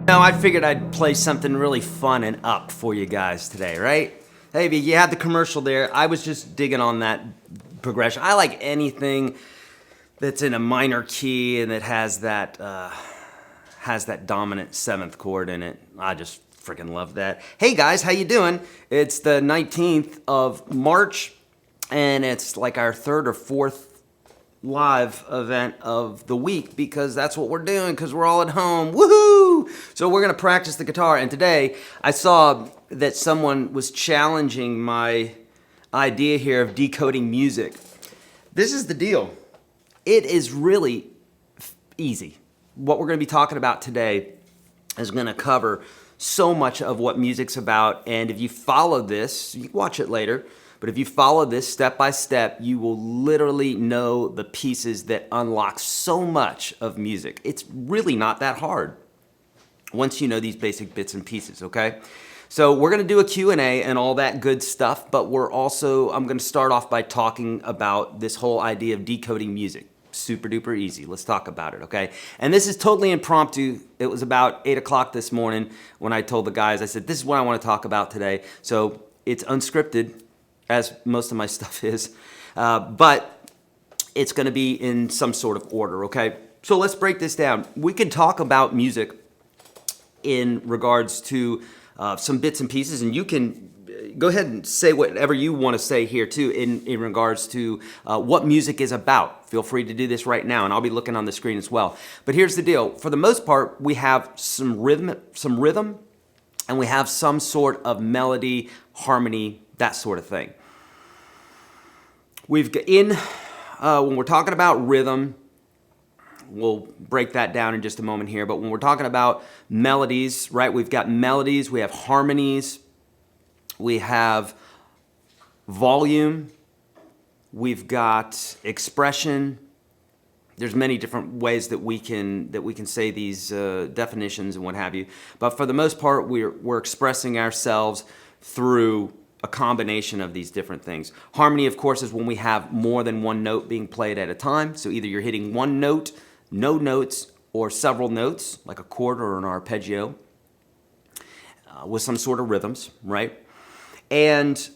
Now, I figured I'd play something really fun and up for you guys today, right? Hey, you had the commercial there. I was just digging on that progression. I like anything that's in a minor key and that has that dominant seventh chord in it. I just freaking love that. Hey guys, how you doing? It's the 19th of March, and it's like our third or fourth live event of the week because that's what we're doing because we're all at home. Woohoo! So we're going to practice the guitar, and today I saw that someone was challenging my idea here of decoding music. This is the deal. It is really easy. What we're going to be talking about today is going to cover so much of what music's about, and if you follow this, you can watch it later, but if you follow this step by step, you will literally know the pieces that unlock so much of music. It's really not that hard once you know these basic bits and pieces, okay? So we're gonna do a Q&A and all that good stuff, but I'm gonna start off by talking about this whole idea of decoding music. Super duper easy. Let's talk about it, okay? And this is totally impromptu. It was about 8 o'clock this morning when I told the guys, I said, this is what I wanna talk about today. So it's unscripted, as most of my stuff is, but it's gonna be in some sort of order, okay? So let's break this down. We can talk about music in regards to some bits and pieces, and you can go ahead and say whatever you wanna say here too in regards to what music is about. Feel free to do this right now, and I'll be looking on the screen as well. But here's the deal. For the most part, we have some rhythm, and we have some sort of melody, harmony, that sort of thing. When we're talking about rhythm, we'll break that down in just a moment here, but when we're talking about melodies, right, we've got melodies, we have harmonies, we have volume, we've got expression. There's many different ways that we can say these definitions and what have you, but for the most part, we're expressing ourselves through a combination of these different things. Harmony, of course, is when we have more than one note being played at a time. So either you're hitting one note, no notes, or several notes, like a chord or an arpeggio, with some sort of rhythms, right? And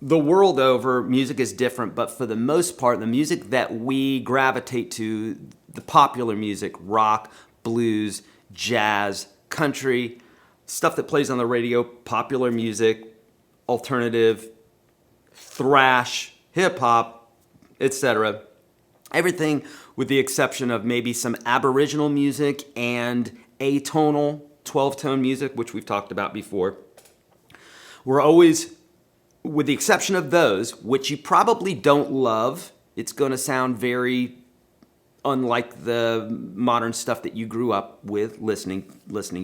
the world over, music is different, but for the most part, the music that we gravitate to, the popular music, rock, blues, jazz, country, stuff that plays on the radio, popular music, alternative, thrash, hip-hop, etc. Everything with the exception of maybe some Aboriginal music and atonal 12-tone music, which we've talked about before. We're always, with the exception of those, which you probably don't love, it's going to sound very unlike the modern stuff that you grew up with listening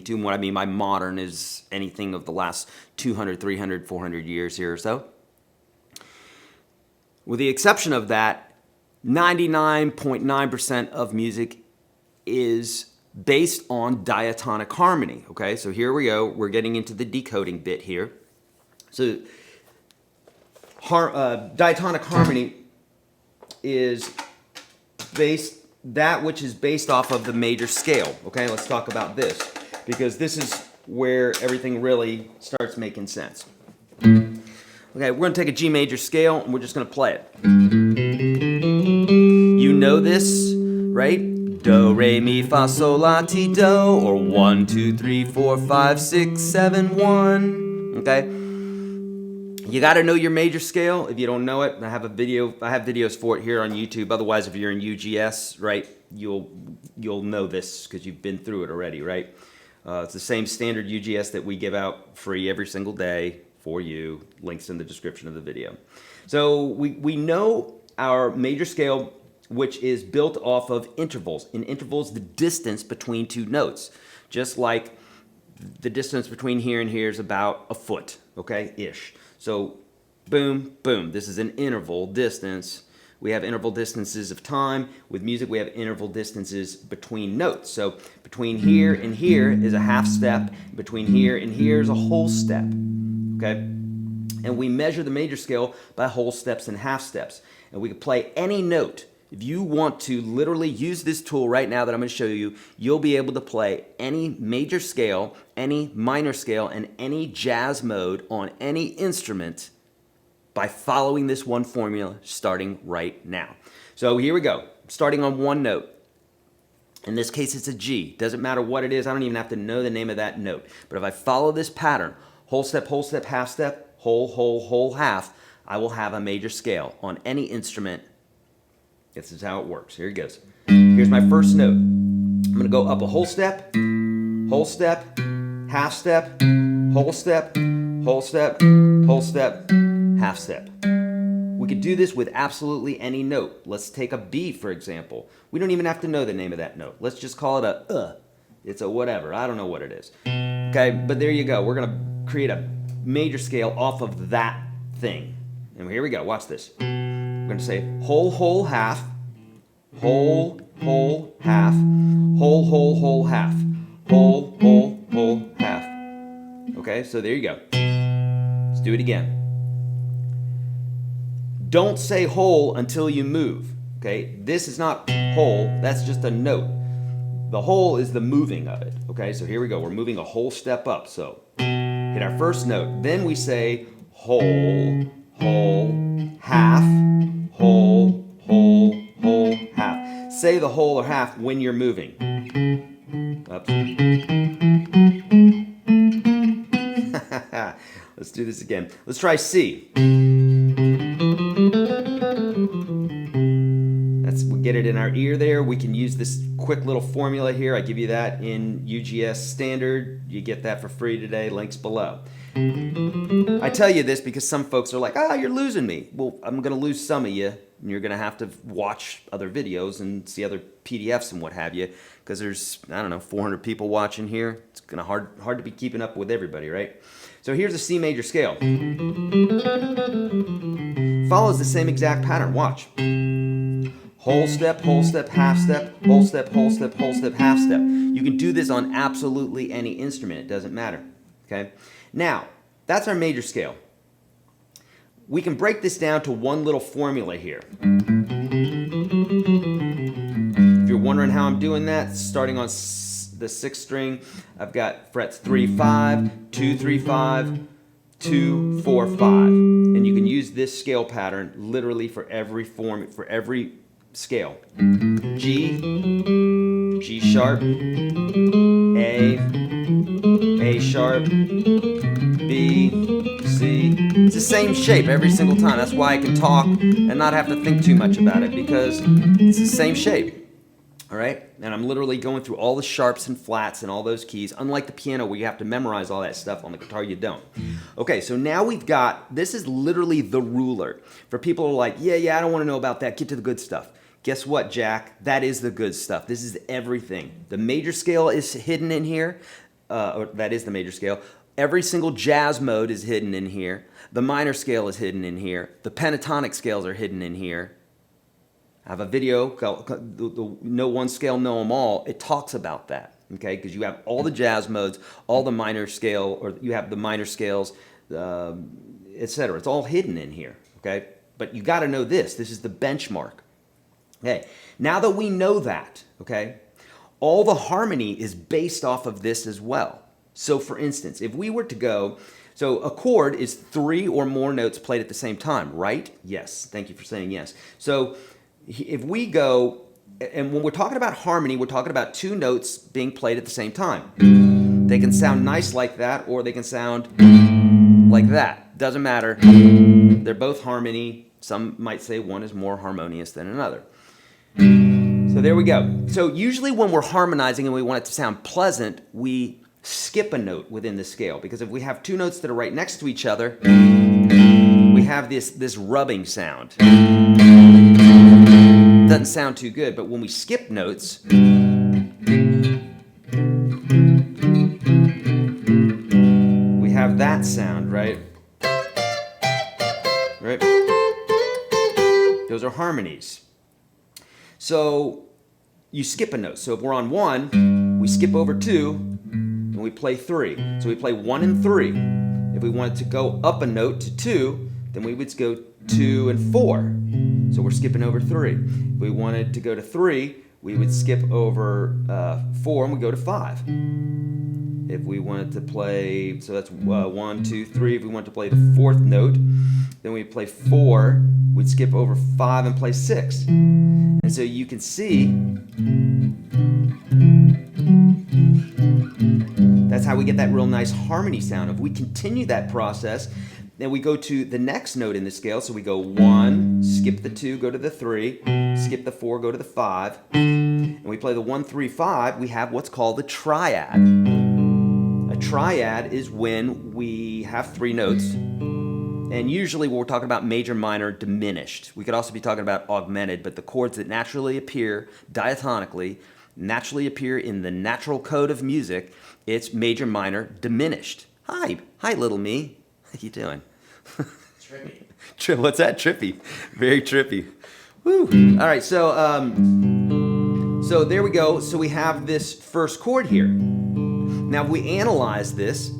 to. And what I mean by modern is anything of the last 200, 300, 400 years here or so. With the exception of that, 99.9% of music is based on diatonic harmony. Okay, so here we go. We're getting into the decoding bit here. So diatonic harmony is that which is based off of the major scale. Okay, let's talk about this, because this is where everything really starts making sense. Okay, we're going to take a G major scale and we're just going to play it. You know this, right? Do, re, mi, fa, sol, la, ti, do, or 1, 2, 3, 4, 5, 6, 7, 1. Okay? You got to know your major scale. If you don't know it, I have videos for it here on YouTube. Otherwise, if you're in UGS, right, you'll know this because you've been through it already, right? It's the same standard UGS that we give out free every single day for you. Links in the description of the video. So we know our major scale, which is built off of intervals. In intervals, the distance between two notes. Just like the distance between here and here is about a foot, okay, ish. So boom, boom, this is an interval distance. We have interval distances of time. With music, we have interval distances between notes. So between here and here is a half step. Between here and here is a whole step, okay? And we measure the major scale by whole steps and half steps. And we can play any note. If you want to literally use this tool right now that I'm going to show you, you'll be able to play any major scale, any minor scale, and any jazz mode on any instrument by following this one formula starting right now. So here we go. Starting on one note. In this case, it's a G. Doesn't matter what it is. I don't even have to know the name of that note. But if I follow this pattern, whole step, half step, whole, half, I will have a major scale on any instrument. This is how it works. Here it goes. Here's my first note. I'm going to go up a whole step, half step, whole step, half step. We could do this with absolutely any note. Let's take a B, for example. We don't even have to know the name of that note. Let's just call it a It's a whatever. I don't know what it is. Okay, but there you go. We're going to create a major scale off of that thing. And here we go. Watch this. We're going to say whole, half, whole, half, whole, half, whole, half. Okay, so there you go. Let's do it again. Don't say whole until you move. Okay, this is not whole, that's just a note. The whole is the moving of it. Okay, so here we go. We're moving a whole step up. So hit our first note. Then we say whole, half, whole, half. Say the whole or half when you're moving. Up. Let's do this again. Let's try C. We get it in our ear there. We can use this quick little formula here. I give you that in UGS Standard. You get that for free today. Links below. I tell you this because some folks are like, you're losing me. Well, I'm going to lose some of you, and you're going to have to watch other videos and see other PDFs and what have you, because there's, 400 people watching here. It's going to hard to be keeping up with everybody, right? So here's a C major scale. Follows the same exact pattern. Watch. Whole step, half step, whole step, half step. You can do this on absolutely any instrument. It doesn't matter. Okay? Now, that's our major scale. We can break this down to one little formula here. If you're wondering how I'm doing that, starting on the 6th string, I've got frets 3, 5, 2, 3, 5, 2, 4, 5. And you can use this scale pattern literally for every form, for every scale. G, G sharp, A sharp, B, C. It's the same shape every single time. That's why I can talk and not have to think too much about it, because it's the same shape. All right? And I'm literally going through all the sharps and flats and all those keys. Unlike the piano where you have to memorize all that stuff, on the guitar you don't. Okay, so now we've got, this is literally the ruler. For people who are like, yeah, I don't want to know about that. Get to the good stuff. Guess what, Jack? That is the good stuff. This is everything. The major scale is hidden in here. Or that is the major scale. Every single jazz mode is hidden in here. The minor scale is hidden in here. The pentatonic scales are hidden in here. I have a video called the Know One Scale, Know Them All. It talks about that, okay? Because you have all the jazz modes, all the minor scale, or you have the minor scales, etc. It's all hidden in here, okay? But you got to know this. This is the benchmark. Okay, now that we know that, okay, all the harmony is based off of this as well. So for instance, if we were to go, so a chord is 3 or more notes played at the same time, right? Yes, thank you for saying yes. So if we go, and when we're talking about harmony, we're talking about 2 notes being played at the same time. They can sound nice like that, or they can sound like that. Doesn't matter. They're both harmony. Some might say one is more harmonious than another. So there we go. So usually when we're harmonizing and we want it to sound pleasant, we skip a note within the scale, because if we have 2 notes that are right next to each other, we have this rubbing sound. Doesn't sound too good, but when we skip notes, we have that sound, right? Right? Those are harmonies. So you skip a note. So if we're on 1, we skip over 2, and we play 3. So we play 1 and 3. If we wanted to go up a note to 2, then we would go 2 and 4. So we're skipping over 3. If we wanted to go to 3, we would skip over 4 and we go to 5. If we wanted to play, so that's 1, 2, 3. If we wanted to play the 4th note, then we'd play 4. We'd skip over 5 and play 6. And so you can see that's how we get that real nice harmony sound. If we continue that process, then we go to the next note in the scale. So we go 1, skip the 2, go to the 3, skip the 4, go to the 5. And we play the 1, 3, 5. We have what's called the triad. A triad is when we have 3 notes. And usually when we're talking about major, minor, diminished. We could also be talking about augmented, but the chords that naturally appear diatonically, naturally appear in the natural code of music, it's major, minor, diminished. Hi little me. How you doing? Trippy. What's that? Trippy. Very trippy. Woo. All right, so there we go. So we have this first chord here. Now if we analyze this,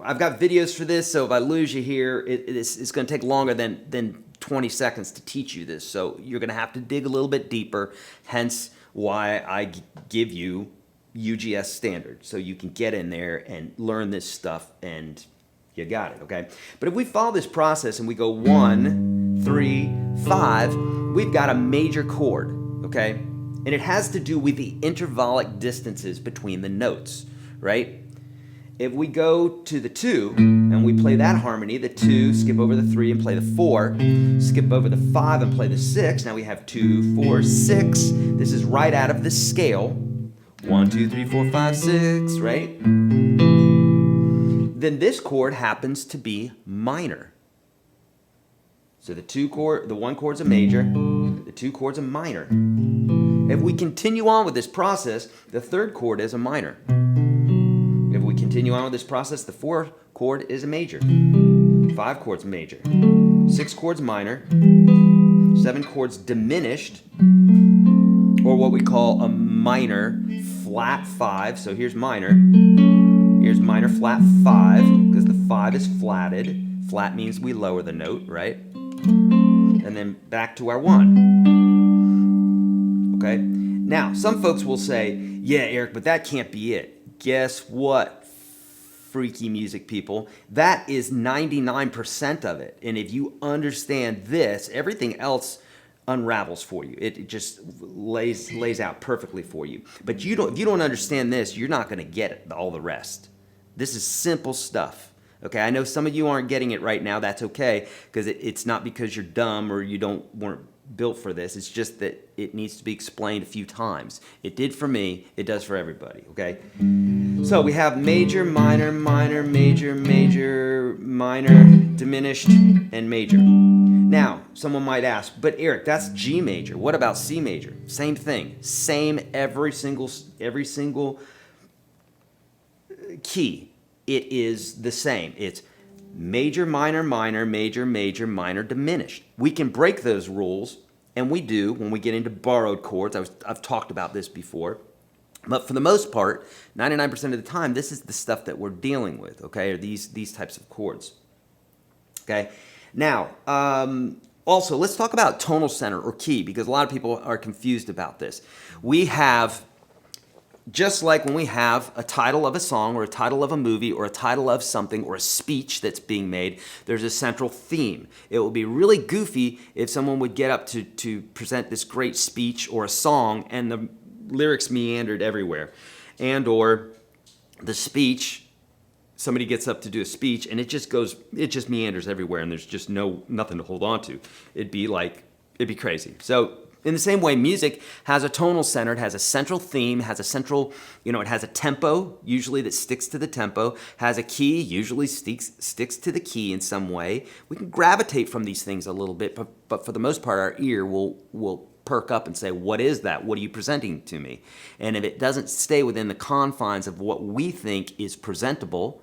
I've got videos for this, so if I lose you here, it's going to take longer than 20 seconds to teach you this. So you're going to have to dig a little bit deeper, hence why I give you UGS standard, so you can get in there and learn this stuff, and you got it, okay? But if we follow this process and we go 1, 3, 5, we've got a major chord, okay? And it has to do with the intervallic distances between the notes, right? If we go to the 2 and we play that harmony, the 2, skip over the 3 and play the 4, skip over the 5 and play the 6, now we have 2, 4, 6. This is right out of the scale. 1, 2, 3, 4, 5, 6, right? Then this chord happens to be minor. So the 1 chord's a major, the 2 chord's a minor. If we continue on with this process, the 3rd chord is a minor. If we continue on with this process, the 4th chord is a major. 5 chords major. 6 chords minor. 7 chords diminished, or what we call a minor flat 5. So here's minor. Here's minor flat 5, because the 5 is flatted. Flat means we lower the note, right? And then back to our 1. Okay? Now, some folks will say, yeah, Eric, but that can't be it. Guess what? freaky music people, that is 99% of it. And if you understand this, everything else unravels for you. It just lays out perfectly for you. But if you don't understand this, you're not going to get it, all the rest. This is simple stuff. Okay, I know some of you aren't getting it right now. That's okay, because it's not because you're dumb or you weren't built for this. It's just that it needs to be explained a few times. It did for me. It does for everybody. Okay. So we have major, minor, minor, major, major, minor, diminished, and major. Now, someone might ask, but Eric, that's G major. What about C major? Same thing. Same every single key. It is the same. It's major, minor, minor, major, major, minor, diminished. We can break those rules, and we do when we get into borrowed chords. I've talked about this before. But for the most part, 99% of the time, this is the stuff that we're dealing with, okay, or these types of chords. Okay. Now, also, let's talk about tonal center or key, because a lot of people are confused about this. We have, just like when we have a title of a song or a title of a movie or a title of something or a speech that's being made, there's a central theme. It would be really goofy if someone would get up to present this great speech or a song and the lyrics meandered everywhere. And or the speech, somebody gets up to do a speech and it just meanders everywhere and there's just nothing to hold on to. It'd be crazy. So in the same way, music has a tonal center. It has a central theme, has a central, it has a tempo, usually that sticks to the tempo, has a key, usually sticks to the key in some way. We can gravitate from these things a little bit, but for the most part, our ear will perk up and say, what is that? What are you presenting to me? And if it doesn't stay within the confines of what we think is presentable,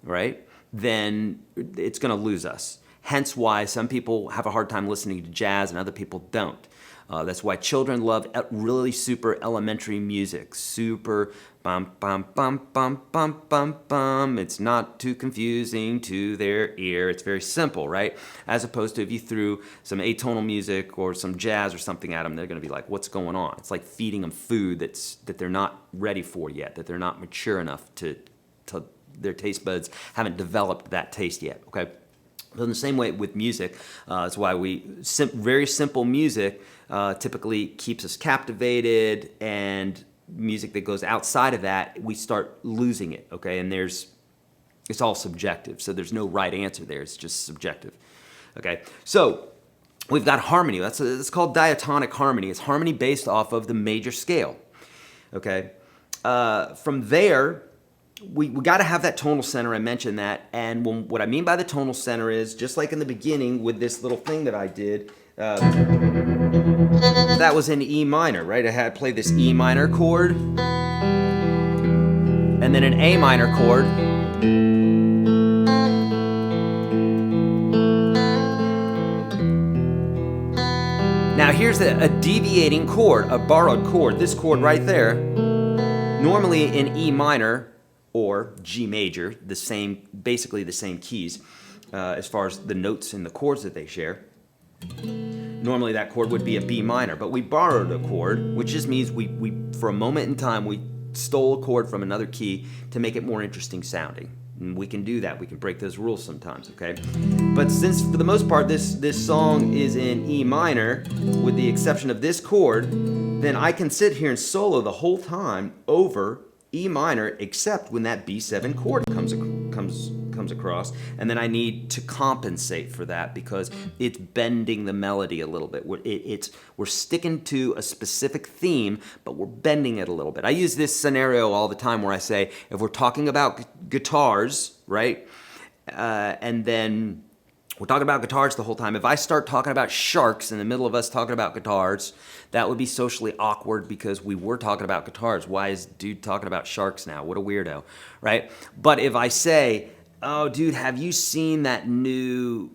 right, then it's going to lose us. Hence why some people have a hard time listening to jazz and other people don't. That's why children love really super elementary music. Super bum bum bum bum bum bum bum. It's not too confusing to their ear. It's very simple, right? As opposed to if you threw some atonal music or some jazz or something at them, they're going to be like, "What's going on?" It's like feeding them food that they're not ready for yet, that they're not mature enough to their taste buds haven't developed that taste yet. Okay. So in the same way with music, that's why very simple music typically keeps us captivated, and music that goes outside of that, we start losing it, okay? And it's all subjective, so there's no right answer there. It's just subjective, okay? So we've got harmony. It's called diatonic harmony. It's harmony based off of the major scale, okay? From there, we got to have that tonal center. I mentioned that. And what I mean by the tonal center is, just like in the beginning with this little thing that I did, that was in E minor, right? I had played this E minor chord, and then an A minor chord. Now here's a deviating chord, a borrowed chord. This chord right there, normally in E minor, or G major, basically the same keys as far as the notes and the chords that they share. Normally that chord would be a B minor, but we borrowed a chord, which just means we for a moment in time, we stole a chord from another key to make it more interesting sounding. And we can do that. We can break those rules sometimes, okay? But since for the most part this song is in E minor, with the exception of this chord, then I can sit here and solo the whole time over E minor, except when that B7 chord comes across, and then I need to compensate for that because it's bending the melody a little bit. We're sticking to a specific theme, but we're bending it a little bit. I use this scenario all the time where I say, if we're talking about guitars, right, and then we're talking about guitars the whole time. If I start talking about sharks in the middle of us talking about guitars, that would be socially awkward because we were talking about guitars. Why is dude talking about sharks now? What a weirdo, right? But if I say, oh, dude, have you seen that new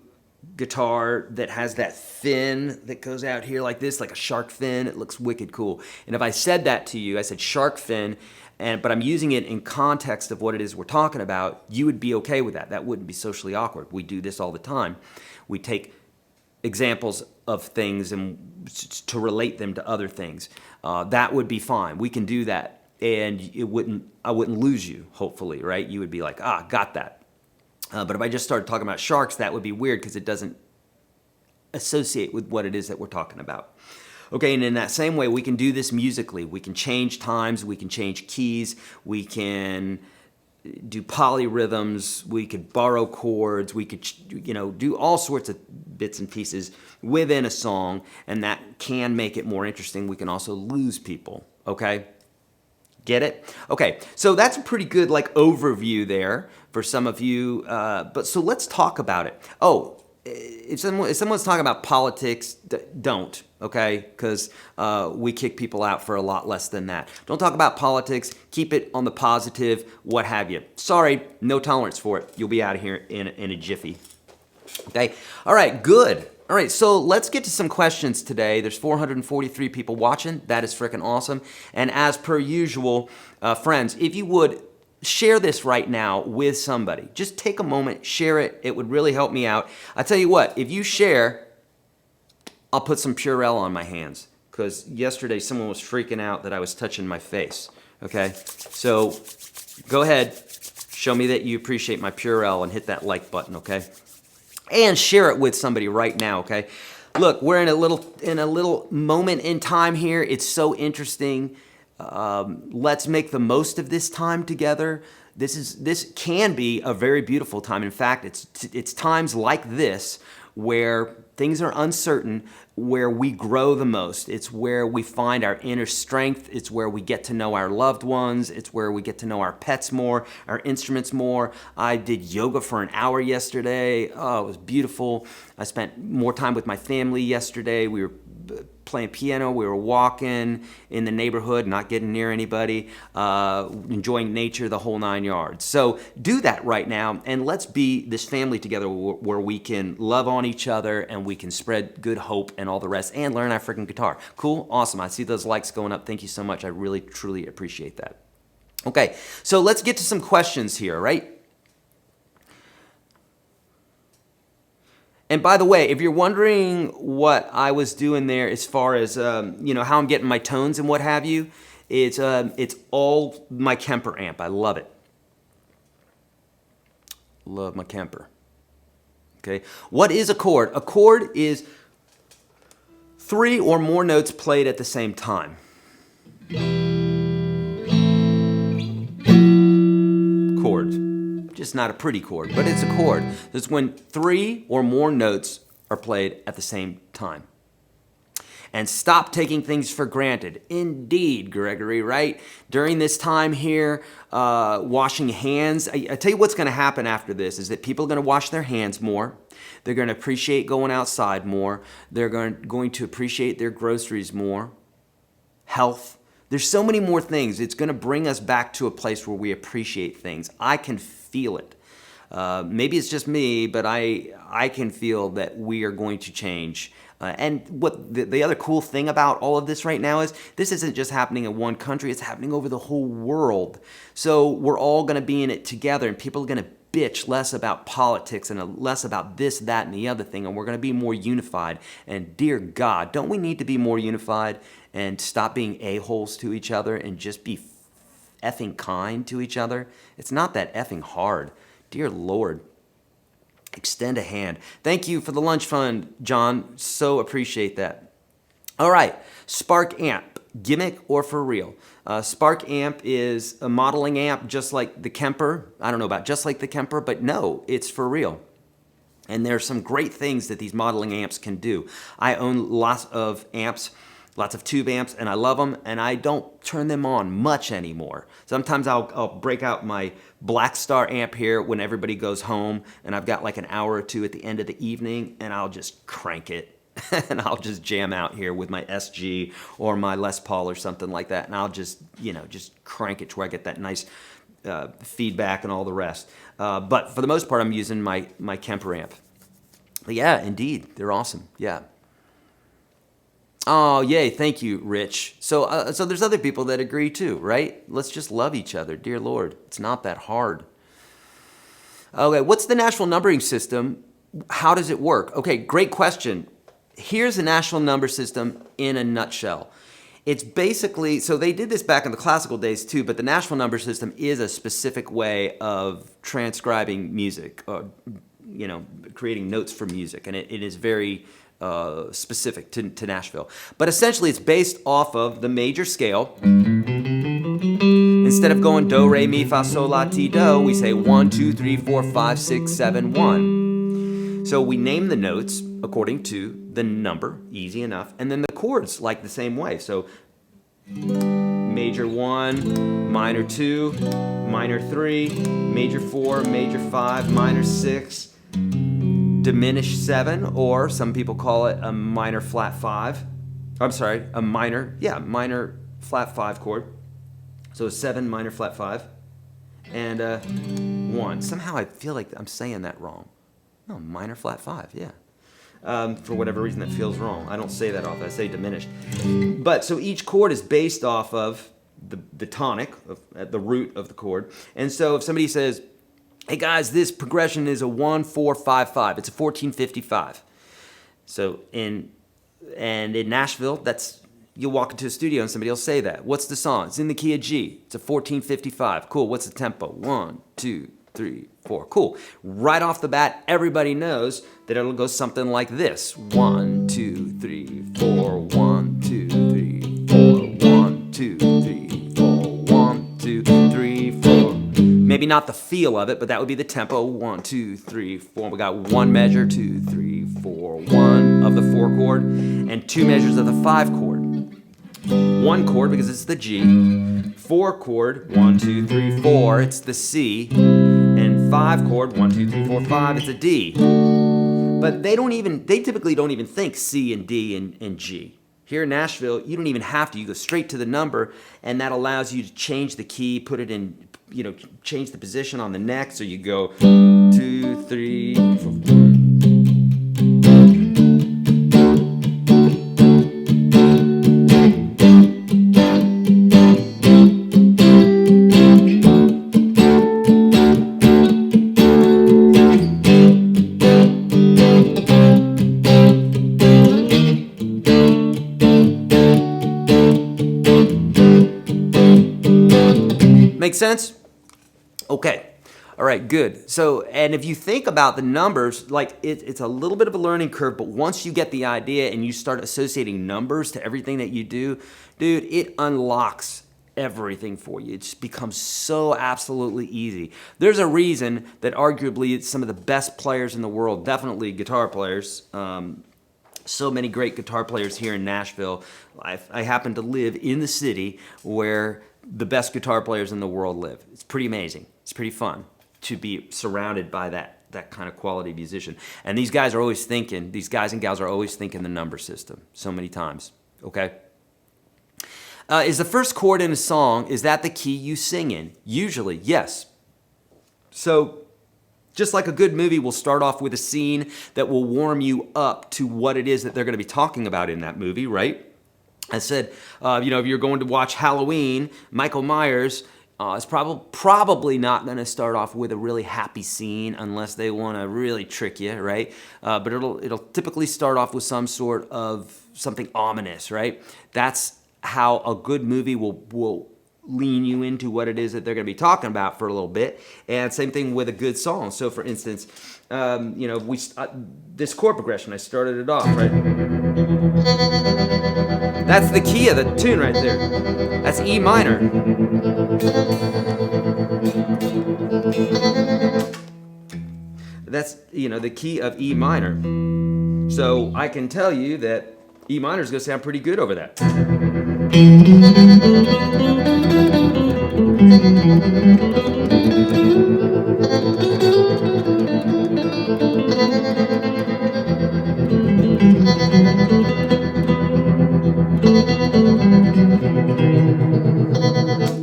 guitar that has that fin that goes out here like this, like a shark fin? It looks wicked cool. And if I said that to you, I said shark fin, but I'm using it in context of what it is we're talking about, you would be okay with that. That wouldn't be socially awkward. We do this all the time. We take examples of things and to relate them to other things. That would be fine. We can do that and I wouldn't lose you, hopefully, right? You would be like, got that. But if I just started talking about sharks, that would be weird because it doesn't associate with what it is that we're talking about. Okay, and in that same way, we can do this musically. We can change times, we can change keys, we can do polyrhythms, we could borrow chords, we could, do all sorts of bits and pieces within a song, and that can make it more interesting. We can also lose people, okay? Get it? Okay, so that's a pretty good overview there for some of you, but so let's talk about it. Oh, if someone's talking about politics, don't, okay? Because we kick people out for a lot less than that. Don't talk about politics. Keep it on the positive, what have you. Sorry, no tolerance for it. You'll be out of here in a jiffy. Okay? All right, good. All right, so let's get to some questions today. There's 443 people watching. That is freaking awesome. And as per usual, friends, if you would, share this right now with somebody. Just take a moment, share it. It would really help me out. I tell you what, if you share, I'll put some Purell on my hands because yesterday someone was freaking out that I was touching my face. Okay, so go ahead, show me that you appreciate my Purell and hit that like button. Okay, and share it with somebody right now. Okay, look, we're in a little moment in time here. It's so interesting. Let's make the most of this time together. This can be a very beautiful time. In fact, it's times like this where things are uncertain, where we grow the most. It's where we find our inner strength. It's where we get to know our loved ones. It's where we get to know our pets more, our instruments more. I did yoga for an hour yesterday. Oh, it was beautiful. I spent more time with my family yesterday. We were playing piano, we were walking in the neighborhood, not getting near anybody, enjoying nature, the whole 9 yards. So do that right now, and let's be this family together where we can love on each other and we can spread good hope and all the rest and learn our freaking guitar. Cool? Awesome. I see those likes going up. Thank you so much. I really, truly appreciate that. Okay, so let's get to some questions here, right? And by the way, if you're wondering what I was doing there as far as how I'm getting my tones and what have you, it's all my Kemper amp. I love it. Love my Kemper. Okay. What is a chord? A chord is 3 or more notes played at the same time. Chord. Just not a pretty chord, but it's a chord. That's when 3 or more notes are played at the same time. And stop taking things for granted. Indeed, Gregory, right? During this time here, washing hands, I tell you what's going to happen after this is that people are going to wash their hands more. They're going to appreciate going outside more. They're going to appreciate their groceries more. Health. There's so many more things. It's going to bring us back to a place where we appreciate things. I can feel it. Maybe it's just me, but I can feel that we are going to change. And what the other cool thing about all of this right now is this isn't just happening in one country. It's happening over the whole world. So we're all going to be in it together, and people are going to bitch less about politics and less about this, that, and the other thing, and we're going to be more unified. And dear God, don't we need to be more unified and stop being a-holes to each other and just be effing kind to each other? It's not that effing hard. Dear Lord. Extend a hand. Thank you for the lunch fund, John. So appreciate that. All right, Spark amp, gimmick or for real? Spark amp is a modeling amp just like the Kemper. I don't know about just like the Kemper, but no, it's for real. And there's some great things that these modeling amps can do. I own lots of amps, lots of tube amps, and I love them, and I don't turn them on much anymore. Sometimes I'll break out my Black Star amp here when everybody goes home, and I've got like an hour or two at the end of the evening, and I'll just crank it. And I'll just jam out here with my SG or my Les Paul or something like that, and I'll just crank it to where I get that nice feedback and all the rest. But for the most part, I'm using my Kemper amp. But yeah, indeed, they're awesome. Yeah. Oh, yay, thank you, Rich. So there's other people that agree too, right? Let's just love each other. Dear Lord, it's not that hard. Okay, what's the national numbering system? How does it work? Okay, great question. Here's the national number system in a nutshell. It's basically, so they did this back in the classical days too, but the Nashville number system is a specific way of transcribing music, creating notes for music, and it is very specific to Nashville. But essentially, it's based off of the major scale. Instead of going do, re, mi, fa, sol, la, ti, do, we say 1, 2, 3, 4, 5, 6, 7, 1. So we name the notes according to the number, easy enough, and then the chords like the same way. So major 1, minor 2, minor 3, major 4, major 5, minor 6, diminished 7, or some people call it a minor flat 5. I'm sorry, a minor flat 5 chord. So a 7, minor flat 5, and a 1. Somehow I feel like I'm saying that wrong. No, minor flat 5, yeah. For whatever reason that feels wrong. I don't say that often, I say diminished. But so each chord is based off of the tonic, at the root of the chord. And so if somebody says, hey guys, this progression is a 1, 4, 5, 5. It's a 1455. So in Nashville, you'll walk into a studio and somebody will say that. What's the song? It's in the key of G. It's a 1455. Cool. What's the tempo? 1, 2, 3, 4. Cool. Right off the bat, everybody knows that it'll go something like this. 1, 2, 3, 4. 1, 2, 3, 4. 1, 2, 3, 4. 1, 2, 3, 4. Maybe not the feel of it, but that would be the tempo. 1, 2, 3, 4. We got one measure, 2, 3, 4. 1 of the 4 chord, and 2 measures of the 5 chord. 1 chord because it's the G, 4 chord, 1, 2, 3, 4, it's the C, and 5 chord, 1, 2, 3, 4, 5, it's a D. But they typically don't even think C and D and G. Here in Nashville, you don't even have to. You go straight to the number, and that allows you to change the key, put it in, change the position on the neck, so you go 2, 3, 4. Make sense? Okay. All right, good. So, and if you think about the numbers, like it's a little bit of a learning curve, but once you get the idea and you start associating numbers to everything that you do, dude, it unlocks everything for you. It just becomes so absolutely easy. There's a reason that arguably it's some of the best players in the world, definitely guitar players, so many great guitar players here in Nashville. I happen to live in the city where the best guitar players in the world live. It's pretty amazing. It's pretty fun to be surrounded by that kind of quality musician. And these guys and gals are always thinking the number system so many times, okay? Is the first chord in a song, is that the key you sing in? Usually, yes. So, just like a good movie will start off with a scene that will warm you up to what it is that they're going to be talking about in that movie, right? I said, if you're going to watch Halloween, Michael Myers is probably not going to start off with a really happy scene unless they want to really trick you, right? But it'll typically start off with some sort of something ominous, right? That's how a good movie will lean you into what it is that they're going to be talking about for a little bit. And same thing with a good song. So, for instance, this chord progression, I started it off, right? That's the key of the tune right there. That's E minor. That's, the key of E minor. So I can tell you that E minor is going to sound pretty good over that.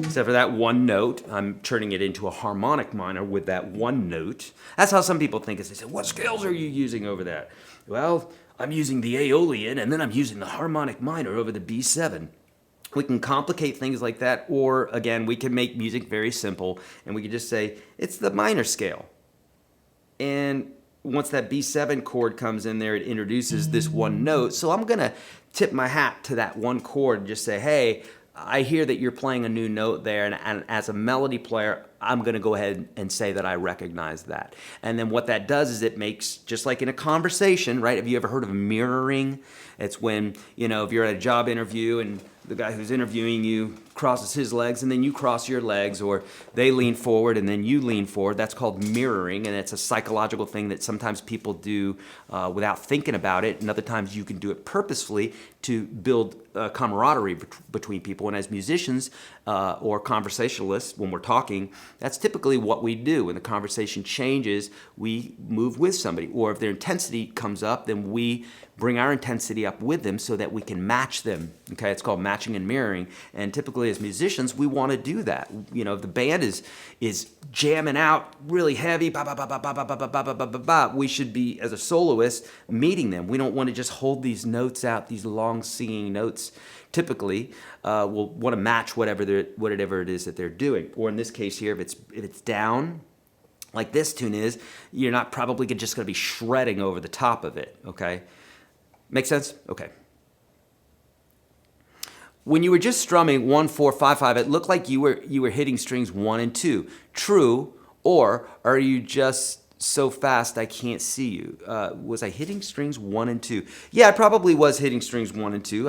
Except for that one note, I'm turning it into a harmonic minor with that one note. That's how some people think. They say, what scales are you using over that? Well, I'm using the Aeolian, and then I'm using the harmonic minor over the B7. We can complicate things like that, or again, we can make music very simple, and we can just say, it's the minor scale. And once that B7 chord comes in there, it introduces this one note. So I'm going to tip my hat to that one chord and just say, hey, I hear that you're playing a new note there, and as a melody player, I'm going to go ahead and say that I recognize that. And then what that does is it makes, just like in a conversation, right? Have you ever heard of mirroring? It's when, if you're at a job interview and the guy who's interviewing you crosses his legs and then you cross your legs, or they lean forward and then you lean forward. That's called mirroring, and it's a psychological thing that sometimes people do without thinking about it, and other times you can do it purposefully to build camaraderie between people. And as musicians or conversationalists, when we're talking, that's typically what we do. When the conversation changes, we move with somebody, or if their intensity comes up, then we bring our intensity up with them so that we can match them. Okay, it's called matching and mirroring, and typically as musicians, we want to do that. If the band is jamming out really heavy, ba, ba, ba, ba, ba, ba, ba, ba, ba, ba, ba, ba, we should be, as a soloist, meeting them. We don't want to just hold these notes out, these long singing notes. Typically, we'll want to match whatever it is that they're doing. Or in this case here, if it's down, like this tune is, you're not probably just going to be shredding over the top of it. Okay, make sense? Okay. When you were just strumming 1, 4, 5, 5, it looked like you were hitting strings 1 and 2. True, or are you just so fast I can't see you? Was I hitting strings 1 and 2? Yeah, I probably was hitting strings 1 and 2.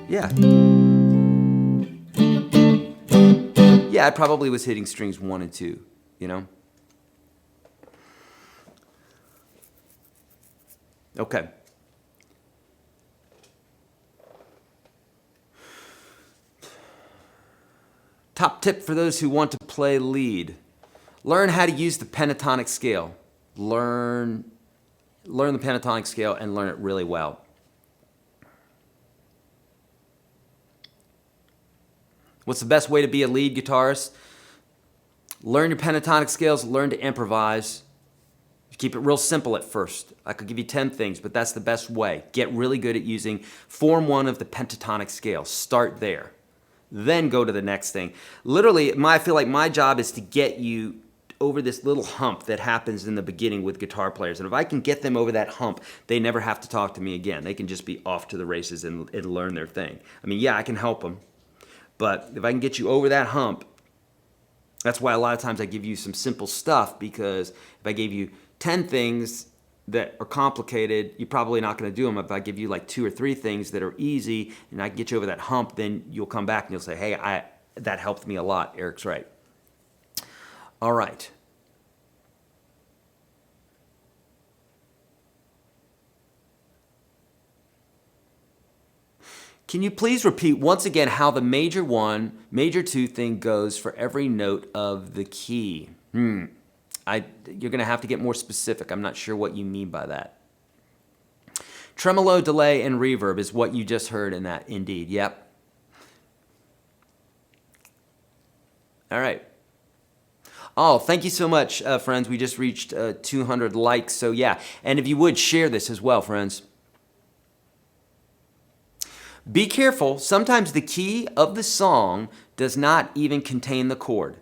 Yeah. Yeah, I probably was hitting strings 1 and 2, Okay. Top tip for those who want to play lead. Learn how to use the pentatonic scale. Learn the pentatonic scale and learn it really well. What's the best way to be a lead guitarist? Learn your pentatonic scales, learn to improvise. Keep it real simple at first. I could give you 10 things, but that's the best way. Get really good at using form 1 of the pentatonic scale. Start there. Then go to the next thing. Literally, I feel like my job is to get you over this little hump that happens in the beginning with guitar players. And if I can get them over that hump, they never have to talk to me again. They can just be off to the races and learn their thing. I can help them. But if I can get you over that hump, that's why a lot of times I give you some simple stuff, because if I gave you 10 things that are complicated, you're probably not going to do them. If I give you like 2 or 3 things that are easy and I can get you over that hump, then you'll come back and you'll say, hey, that helped me a lot. Eric's right. All right. Can you please repeat once again how the major 1, major 2 thing goes for every note of the key? You're going to have to get more specific. I'm not sure what you mean by that. Tremolo, delay, and reverb is what you just heard in that. Indeed. Yep. All right. Oh, thank you so much, friends. We just reached 200 likes. So, yeah. And if you would, share this as well, friends. Be careful. Sometimes the key of the song does not even contain the chord.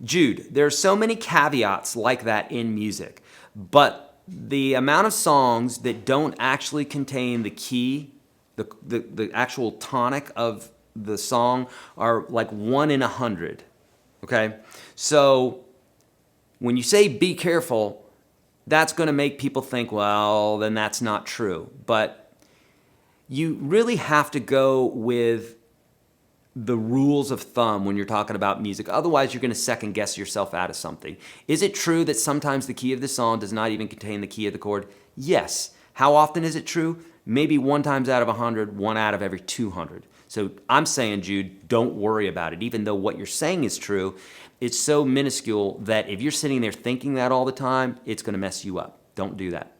Jude, there are so many caveats like that in music, but the amount of songs that don't actually contain the key, the actual tonic of the song, are like 1 in 100, okay? So when you say be careful, that's going to make people think, well, then that's not true. But you really have to go with the rules of thumb when you're talking about music. Otherwise, you're going to second guess yourself out of something. Is it true that sometimes the key of the song does not even contain the key of the chord? Yes. How often is it true? Maybe 1 time out of 100, 1 out of every 200. So I'm saying, Jude, don't worry about it. Even though what you're saying is true, it's so minuscule that if you're sitting there thinking that all the time, it's going to mess you up. Don't do that.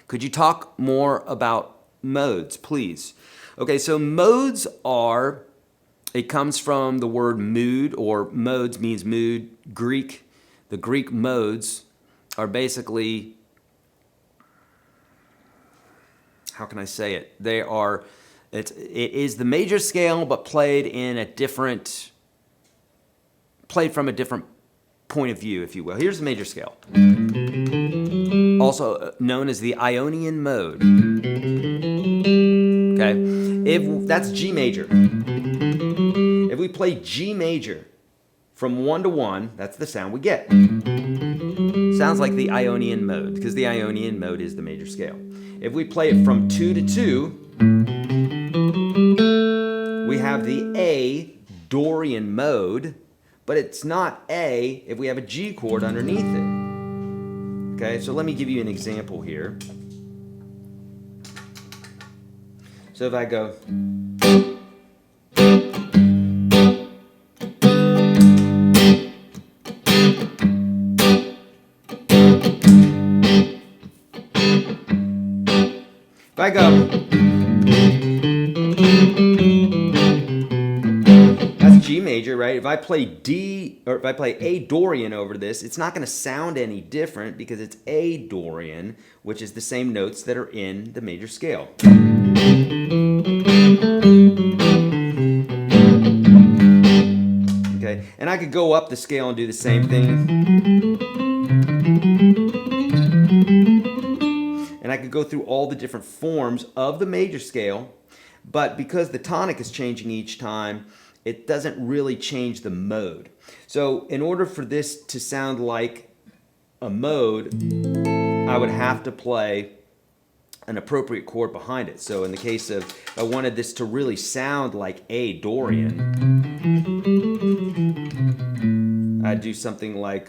Could you talk more about modes, please? Okay, so modes are, it comes from the word mood, or modes means mood, Greek. The Greek modes are basically, how can I say it? They are, it is the major scale, but played from a different point of view, if you will. Here's the major scale. also known as the Ionian mode. Okay, if that's G major. If we play G major from 1 to 1, that's the sound we get. Sounds like the Ionian mode, because the Ionian mode is the major scale. If we play it from 2 to 2, we have the A Dorian mode, but it's not A if we have a G chord underneath it. Okay, so let me give you an example here. So if I go... If I go... That's G major, right? If I play D, or if I play A Dorian over this, it's not going to sound any different because it's A Dorian, which is the same notes that are in the major scale. Okay, and I could go up the scale and do the same thing. And I could go through all the different forms of the major scale, but because the tonic is changing each time, it doesn't really change the mode. So in order for this to sound like a mode, I would have to play an appropriate chord behind it. So in the case of, if I wanted this to really sound like A Dorian, I'd do something like...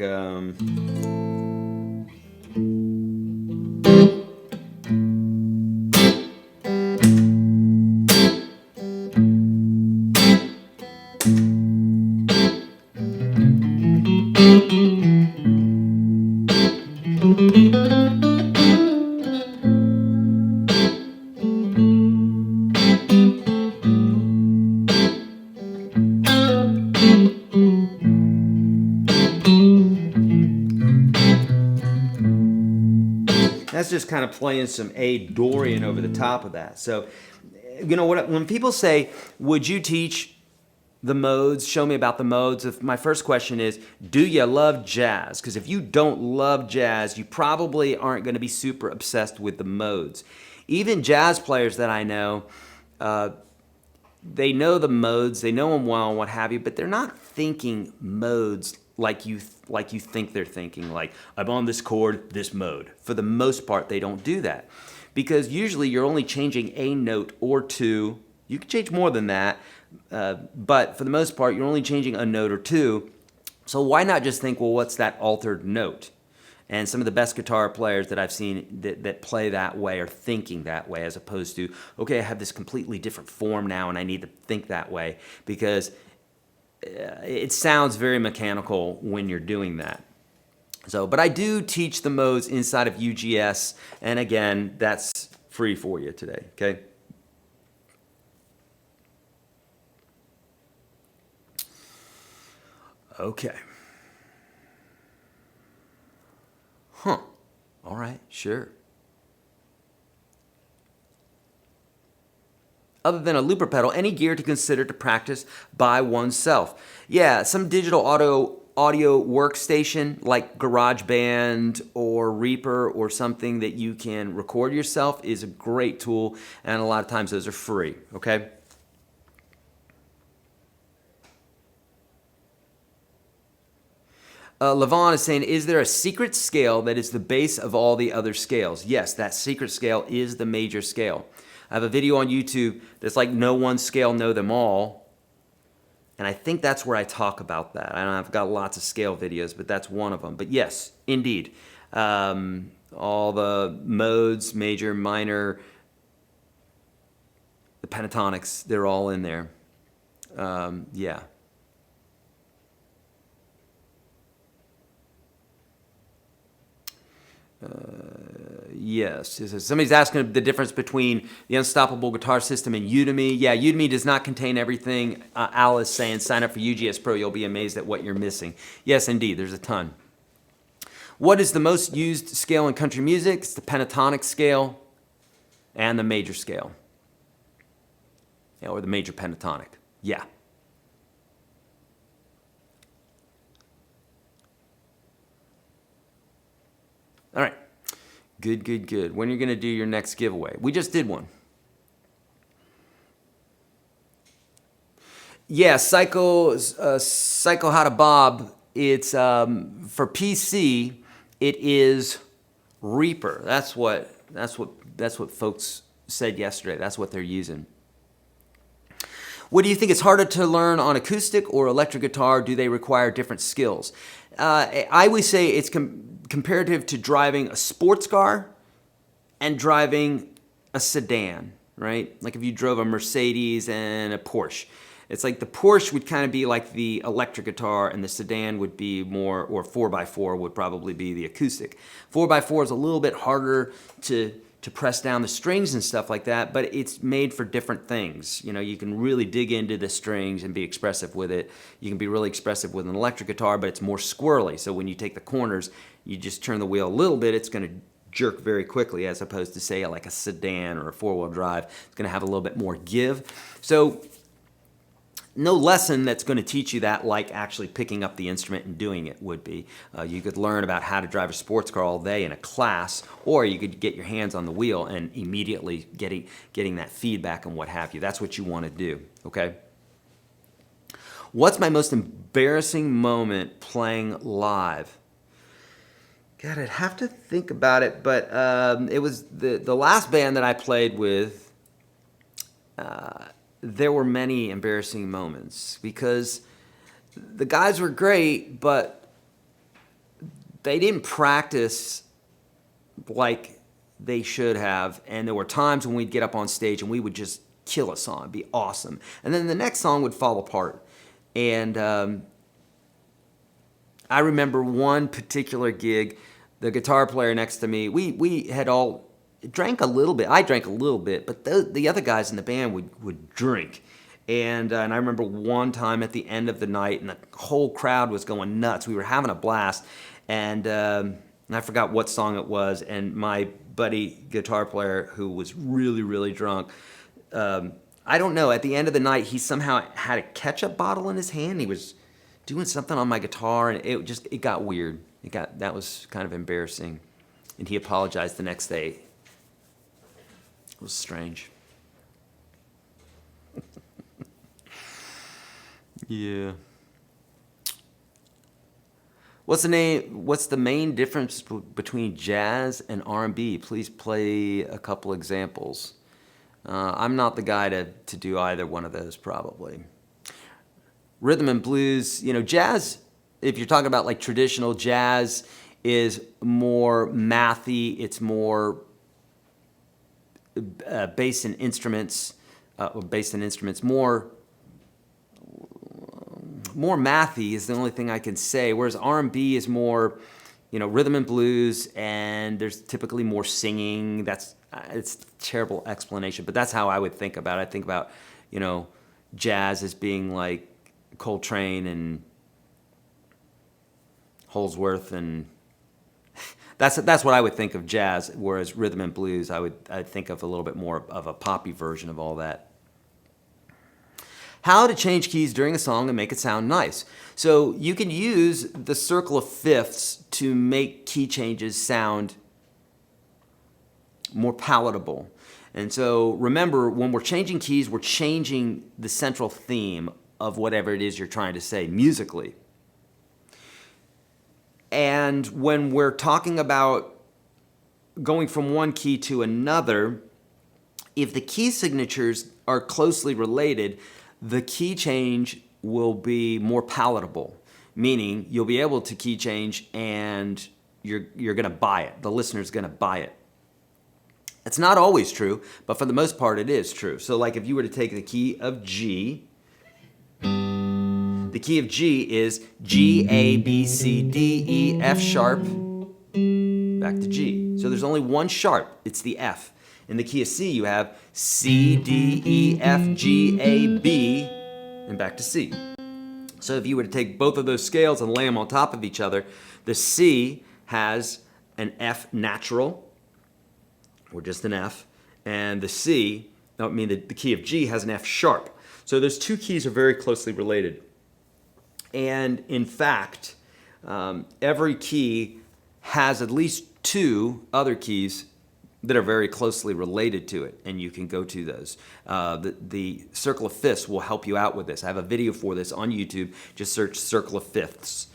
That's just kind of playing some A Dorian over the top of that. So, you know, when people say, would you teach the modes, show me about the modes, my first question is, do you love jazz? Because if you don't love jazz, you probably aren't going to be super obsessed with the modes. Even jazz players that I know, they know the modes, they know them well and what have you, but they're not thinking modes like you think they're thinking, like, I'm on this chord, this mode. For the most part, they don't do that. Because usually you're only changing a note or two. You can change more than that, but for the most part, you're only changing a note or two. So why not just think, well, what's that altered note? And some of the best guitar players that I've seen that play that way are thinking that way, as opposed to, okay, I have this completely different form now and I need to think that way, because it sounds very mechanical when you're doing that. So, but I do teach the modes inside of UGS, and again, that's free for you today, okay? Okay. Huh. All right, sure. Other than a looper pedal, any gear to consider to practice by oneself. Yeah, some digital audio workstation like GarageBand or Reaper or something that you can record yourself is a great tool, and a lot of times those are free, okay? Levon is saying, is there a secret scale that is the base of all the other scales? Yes, that secret scale is the major scale. I have a video on YouTube that's like No One Scale, Know Them All. And I think that's where I talk about that. I've got lots of scale videos, but that's one of them. But yes, indeed. All the modes, major, minor, the pentatonics, they're all in there. Yeah. Yes, somebody's asking the difference between the Unstoppable Guitar System and Udemy. Yeah, Udemy does not contain everything. Al is saying, sign up for UGS Pro, you'll be amazed at what you're missing. Yes, indeed, there's a ton. What is the most used scale in country music? It's the pentatonic scale and the major scale. Yeah, or the major pentatonic. Yeah. Good. When are you going to do your next giveaway? We just did one. Yeah, Psycho How to Bob. It's for PC. It is Reaper. That's what folks said yesterday. That's what they're using. What do you think is harder to learn on acoustic or electric guitar? Do they require different skills? I would say it's comparative to driving a sports car and driving a sedan, right? Like if you drove a Mercedes and a Porsche. It's like the Porsche would kind of be like the electric guitar, and the sedan would be more, or 4x4 would probably be the acoustic. 4x4 is a little bit harder to press down the strings and stuff like that, but it's made for different things. You know, you can really dig into the strings and be expressive with it. You can be really expressive with an electric guitar, but it's more squirrely. So when you take the corners, you just turn the wheel a little bit, it's going to jerk very quickly, as opposed to, say, like a sedan or a four-wheel drive. It's going to have a little bit more give. So no lesson that's going to teach you that like actually picking up the instrument and doing it would be. You could learn about how to drive a sports car all day in a class, or you could get your hands on the wheel and immediately getting that feedback and what have you. That's what you want to do, okay? What's my most embarrassing moment playing live? God, I'd have to think about it, but it was the last band that I played with. There were many embarrassing moments because the guys were great, but they didn't practice like they should have. And there were times when we'd get up on stage and we would just kill a song. It'd be awesome. And then the next song would fall apart. And I remember one particular gig, the guitar player next to me, we had all drank a little bit. I drank a little bit, but the other guys in the band would drink. And I remember one time at the end of the night, and the whole crowd was going nuts. We were having a blast, and I forgot what song it was. And my buddy guitar player, who was really, really drunk, I don't know. At the end of the night, he somehow had a ketchup bottle in his hand. He was doing something on my guitar, and it got weird. That was kind of embarrassing. And he apologized the next day. It was strange. Yeah. What's the main difference between jazz and R&B? Please play a couple examples. I'm not the guy to do either one of those, probably. Rhythm and blues, jazz, if you're talking about like traditional jazz, is more mathy. It's more bass and instruments, more mathy is the only thing I can say. Whereas R&B is more, rhythm and blues, and there's typically more singing. It's a terrible explanation, but that's how I would think about it. I think about, jazz as being like Coltrane and Holsworth, and that's what I would think of jazz. Whereas rhythm and blues, I'd think of a little bit more of a poppy version of all that. How to change keys during a song and make it sound nice. So you can use the circle of fifths to make key changes sound more palatable. And so remember, when we're changing keys, we're changing the central theme of whatever it is you're trying to say musically. And when we're talking about going from one key to another, if the key signatures are closely related, the key change will be more palatable, meaning you'll be able to key change and you're going to buy it. The listener's going to buy it. It's not always true, but for the most part it is true. So like if you were to take the key of G, the key of G is G, A, B, C, D, E, F sharp, back to G. So there's only one sharp, it's the F. In the key of C, you have C, D, E, F, G, A, B, and back to C. So if you were to take both of those scales and lay them on top of each other, the C has an F natural, or just an F, and the key of G has an F sharp. So those two keys are very closely related. And in fact, every key has at least 2 other keys that are very closely related to it, and you can go to those. The circle of fifths will help you out with this. I have a video for this on YouTube. Just search circle of fifths.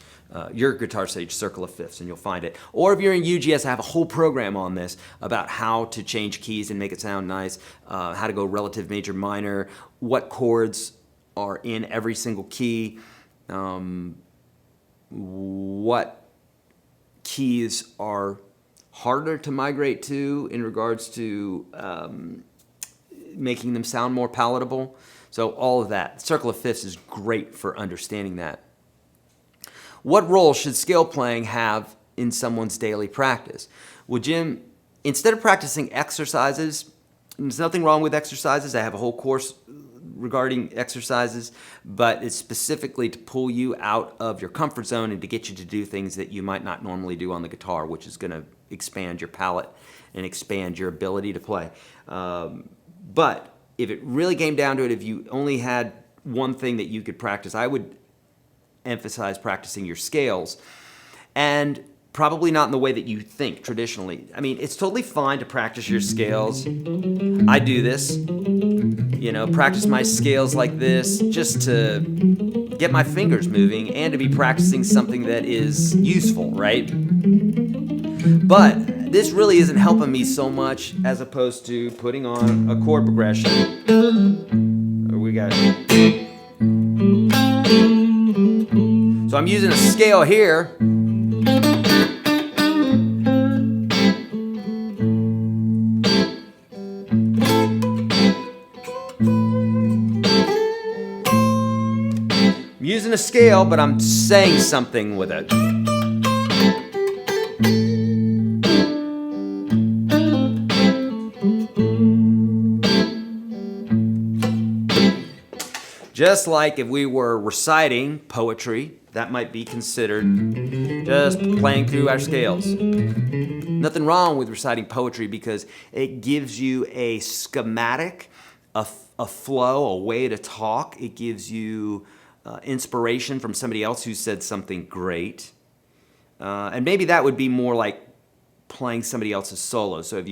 Your Guitar Sage circle of fifths, and you'll find it. Or if you're in UGS, I have a whole program on this about how to change keys and make it sound nice, how to go relative, major, minor, what chords are in every single key, what keys are harder to migrate to in regards to making them sound more palatable. So all of that. Circle of fifths is great for understanding that. What role should scale playing have in someone's daily practice? Well, Jim, instead of practicing exercises, there's nothing wrong with exercises. I have a whole course regarding exercises, but it's specifically to pull you out of your comfort zone and to get you to do things that you might not normally do on the guitar, which is going to expand your palette and expand your ability to play. But if it really came down to it, if you only had one thing that you could practice, I would emphasize practicing your scales, and probably not in the way that you think traditionally. I mean, it's totally fine to practice your scales. I do this, practice my scales like this just to get my fingers moving and to be practicing something that is useful, right? But this really isn't helping me so much as opposed to putting on a chord progression. We got. So I'm using a scale here. I'm using a scale, but I'm saying something with it. Just like if we were reciting poetry, that might be considered just playing through our scales. Nothing wrong with reciting poetry because it gives you a schematic, a flow, a way to talk. It gives you inspiration from somebody else who said something great. And maybe that would be more like playing somebody else's solo. So if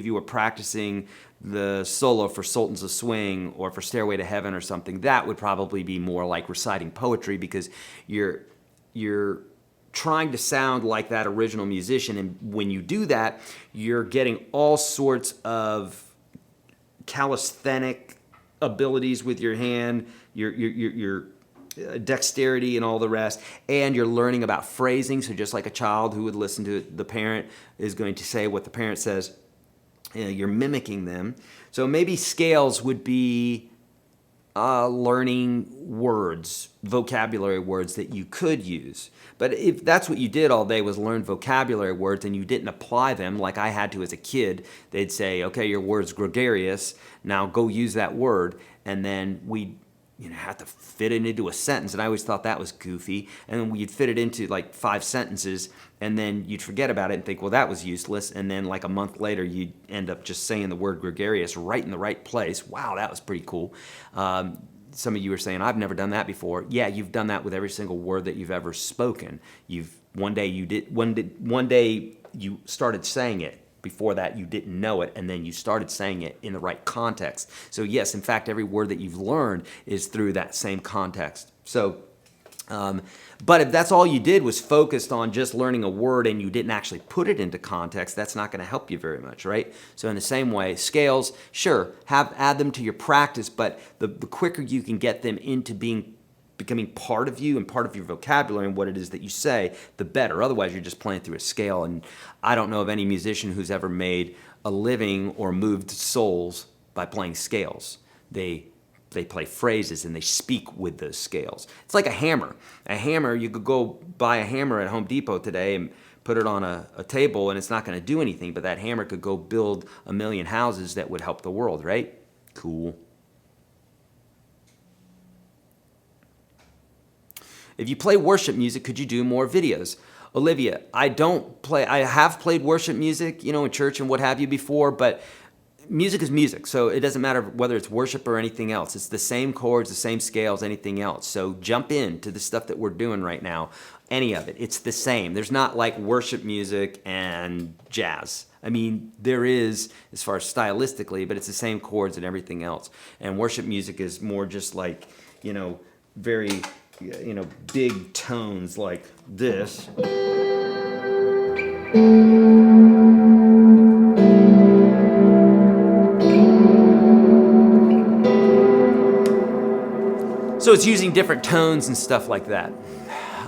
you were practicing the solo for Sultans of Swing or for Stairway to Heaven or something, that would probably be more like reciting poetry because you're trying to sound like that original musician, and when you do that, you're getting all sorts of calisthenic abilities with your hand, your dexterity and all the rest, and you're learning about phrasing. So just like a child who would listen to the parent is going to say what the parent says, you're mimicking them. So maybe scales would be learning words, vocabulary words that you could use. But if that's what you did all day was learn vocabulary words and you didn't apply them like I had to as a kid, they'd say, okay, your word's gregarious, now go use that word. And then we'd have to fit it into a sentence. And I always thought that was goofy. And then we'd fit it into like 5 sentences, and then you'd forget about it and think, well, that was useless. And then like a month later, you'd end up just saying the word gregarious right in the right place. Wow, that was pretty cool. Some of you are saying, I've never done that before. Yeah, you've done that with every single word that you've ever spoken. One day you started saying it. Before that, you didn't know it, and then you started saying it in the right context. So yes, in fact, every word that you've learned is through that same context. So, but if that's all you did was focused on just learning a word and you didn't actually put it into context, that's not going to help you very much, right? So in the same way, scales, sure, add them to your practice, but the quicker you can get them into becoming part of you and part of your vocabulary and what it is that you say, the better. Otherwise, you're just playing through a scale. And I don't know of any musician who's ever made a living or moved souls by playing scales. They play phrases and they speak with those scales. It's like a hammer. A hammer, you could go buy a hammer at Home Depot today and put it on a table and it's not going to do anything, but that hammer could go build 1 million houses that would help the world, right? Cool. If you play worship music, could you do more videos? Olivia, I have played worship music, in church and what have you before, but music is music, so it doesn't matter whether it's worship or anything else. It's the same chords, the same scales, anything else. So jump into the stuff that we're doing right now, any of it. It's the same. There's not like worship music and jazz. I mean, there is as far as stylistically, but it's the same chords and everything else. And worship music is more just like, you know, very, you know, big tones like this. So it's using different tones and stuff like that,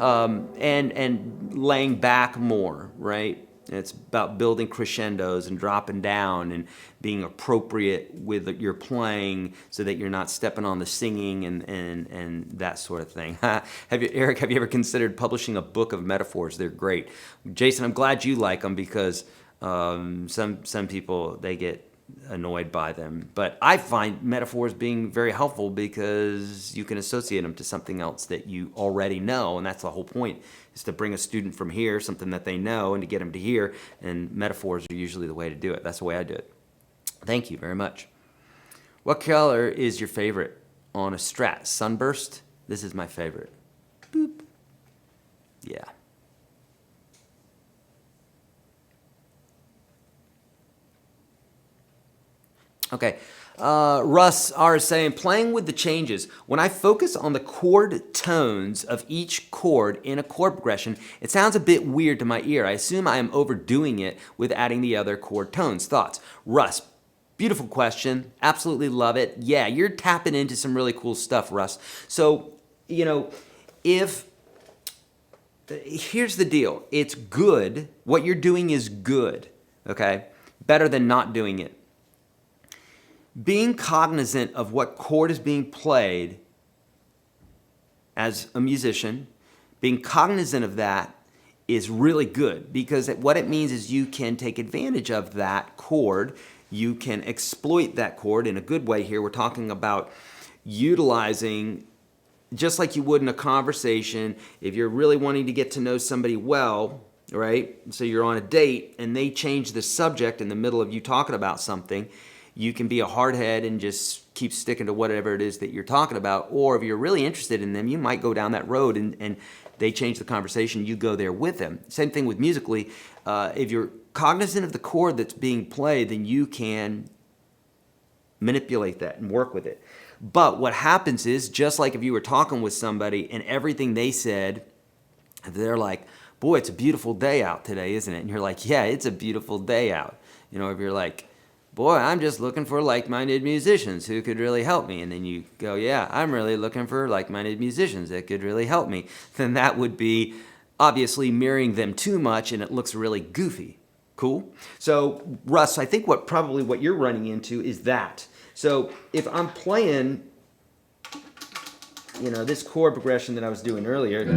and laying back more, right? It's about building crescendos and dropping down and being appropriate with your playing so that you're not stepping on the singing and that sort of thing. Eric, have you ever considered publishing a book of metaphors? They're great. Jason, I'm glad you like them because some people, they get annoyed by them. But I find metaphors being very helpful because you can associate them to something else that you already know, and that's the whole point, is to bring a student from here, something that they know, and to get them to here, and metaphors are usually the way to do it. That's the way I do it. Thank you very much. What color is your favorite on a Strat? Sunburst? This is my favorite. Boop. Yeah. Okay, Russ R is saying, playing with the changes. When I focus on the chord tones of each chord in a chord progression, it sounds a bit weird to my ear. I assume I am overdoing it with adding the other chord tones. Thoughts? Russ, beautiful question. Absolutely love it. Yeah, you're tapping into some really cool stuff, Russ. So, you know, here's the deal. It's good. What you're doing is good, okay? Better than not doing it. Being cognizant of what chord is being played as a musician, being cognizant of that is really good because what it means is you can take advantage of that chord. You can exploit that chord in a good way here. We're talking about utilizing, just like you would in a conversation, if you're really wanting to get to know somebody well, right? So you're on a date and they change the subject in the middle of you talking about something. You can be a hardhead and just keep sticking to whatever it is that you're talking about. Or if you're really interested in them, you might go down that road and they change the conversation, you go there with them. Same thing with musically. If you're cognizant of the chord that's being played, then you can manipulate that and work with it. But what happens is, just like if you were talking with somebody and everything they said, they're like, boy, it's a beautiful day out today, isn't it? And you're like, yeah, it's a beautiful day out. You know, if you're like, boy, I'm just looking for like-minded musicians who could really help me. And then you go, yeah, I'm really looking for like-minded musicians that could really help me. Then that would be obviously mirroring them too much and it looks really goofy. Cool? So, Russ, I think what you're running into is that. So if I'm playing, you know, this chord progression that I was doing earlier,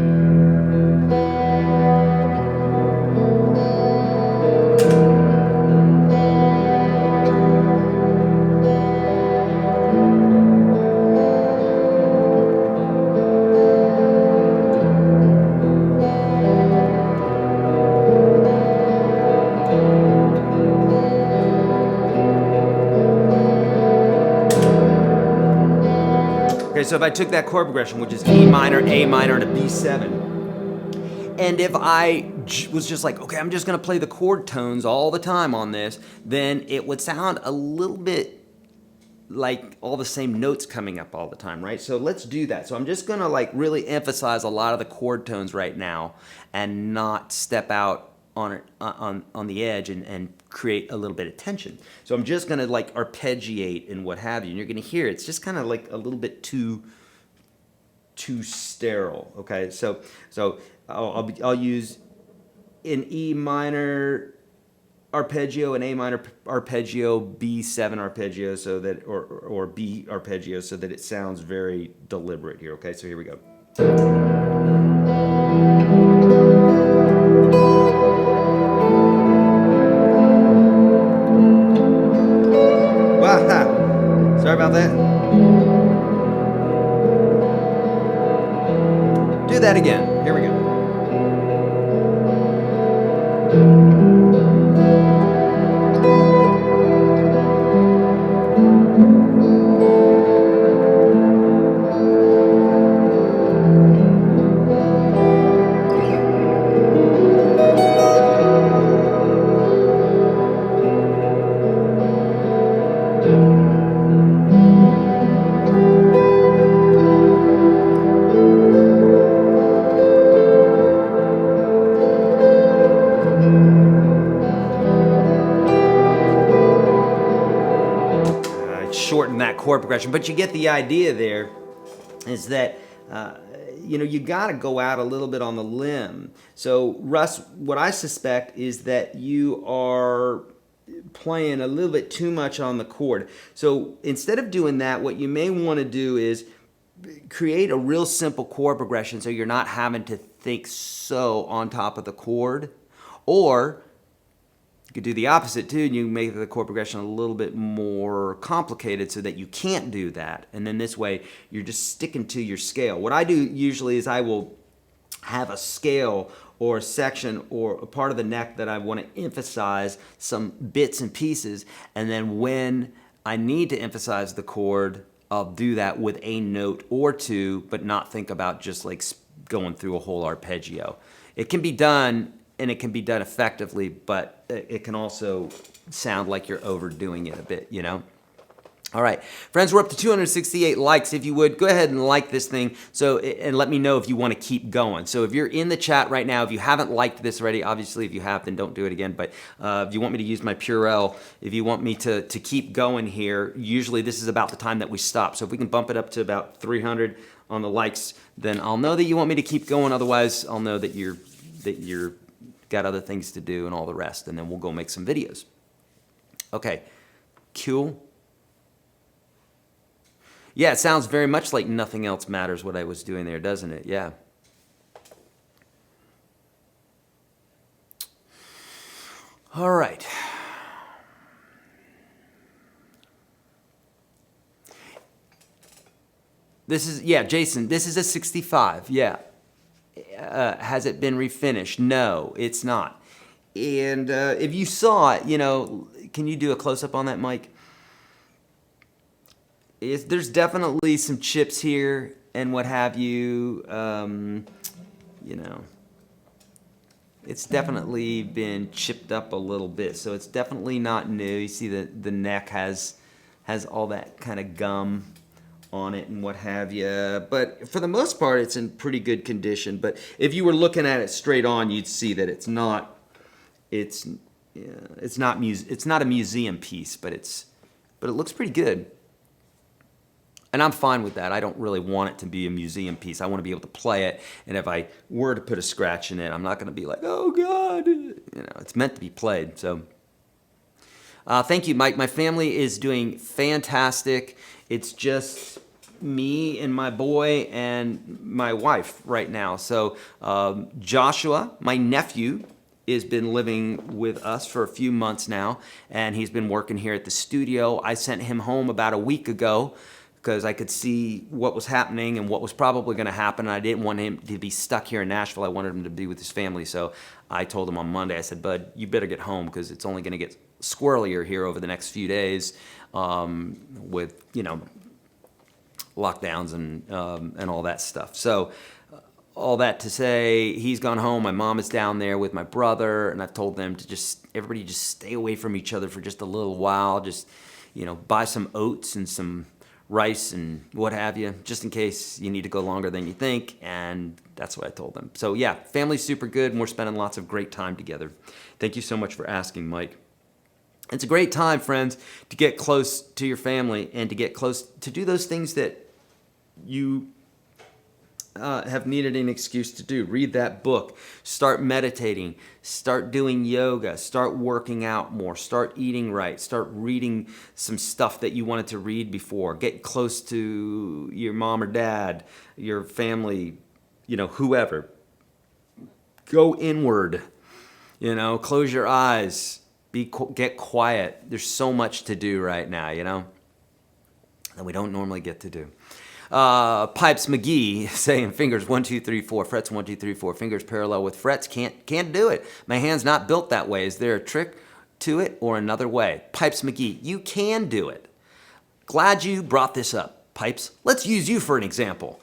so if I took that chord progression, which is E minor, A minor, and a B7, and if I was just like, okay, I'm just going to play the chord tones all the time on this, then it would sound a little bit like all the same notes coming up all the time, right? So let's do that. So I'm just going to like really emphasize a lot of the chord tones right now and not step out on the edge and create a little bit of tension. So I'm just gonna like arpeggiate and what have you, and you're gonna hear it's just kind of like a little bit too sterile. Okay, so I'll use an E minor arpeggio, an A minor arpeggio, B7 arpeggio, so that or B arpeggio, so that it sounds very deliberate here. Okay, so here we go. Sorry about that. Do that again. Here we go. chord progression, but you get the idea there, is that you got to go out a little bit on the limb. So Russ, what I suspect is that you are playing a little bit too much on the chord. So instead of doing that, what you may want to do is create a real simple chord progression so you're not having to think so on top of the chord. Or you could do the opposite too, and you make the chord progression a little bit more complicated so that you can't do that. And then this way, you're just sticking to your scale. What I do usually is I will have a scale or a section or a part of the neck that I want to emphasize some bits and pieces, and then when I need to emphasize the chord, I'll do that with a note or two, but not think about just like going through a whole arpeggio. It can be done, and it can be done effectively, but it can also sound like you're overdoing it a bit, you know? All right, friends, we're up to 268 likes. If you would, go ahead and like this thing and let me know if you want to keep going. So if you're in the chat right now, if you haven't liked this already, obviously if you have, then don't do it again. But if you want me to use my Purell, if you want me to keep going here, usually this is about the time that we stop. So if we can bump it up to about 300 on the likes, then I'll know that you want me to keep going. Otherwise, I'll know that you're got other things to do and all the rest, and then we'll go make some videos. Okay, cool. Yeah, it sounds very much like Nothing Else Matters what I was doing there, doesn't it? Yeah. All right. This is, yeah, Jason, this is a 65, yeah. Has it been refinished? No, it's not. And if you saw it, can you do a close-up on that, Mike? There's definitely some chips here and what have you. It's definitely been chipped up a little bit, so it's definitely not new. You see that the neck has all that kind of gum on it and what have you. But for the most part, it's in pretty good condition. But if you were looking at it straight on, you'd see that it's not a museum piece, but it looks pretty good. And I'm fine with that. I don't really want it to be a museum piece. I want to be able to play it, and if I were to put a scratch in it, I'm not going to be like, oh God. It's meant to be played. So thank you, Mike. My family is doing fantastic. It's just me and my boy and my wife right now. So Joshua, my nephew, has been living with us for a few months now, and he's been working here at the studio. I sent him home about a week ago because I could see what was happening and what was probably going to happen. I didn't want him to be stuck here in Nashville. I wanted him to be with his family. So I told him on Monday, I said, Bud, you better get home because it's only going to get squirrelier here over the next few days with, lockdowns and all that stuff. So all that to say, he's gone home. My mom is down there with my brother, and I've told them to everybody just stay away from each other for just a little while. Just, buy some oats and some rice and what have you, just in case you need to go longer than you think, and that's what I told them. So yeah, family's super good, and we're spending lots of great time together. Thank you so much for asking, Mike. It's a great time, friends, to get close to your family and to get close to do those things that you have needed an excuse to do. Read that book, start meditating, start doing yoga, start working out more, start eating right, start reading some stuff that you wanted to read before, get close to your mom or dad, your family, whoever. Go inward, close your eyes, get quiet. There's so much to do right now, that we don't normally get to do. Pipes McGee saying fingers 1, 2, 3, 4, frets 1, 2, 3, 4, fingers parallel with frets. Can't do it. My hand's not built that way. Is there a trick to it or another way? Pipes McGee, you can do it. Glad you brought this up, Pipes. Let's use you for an example.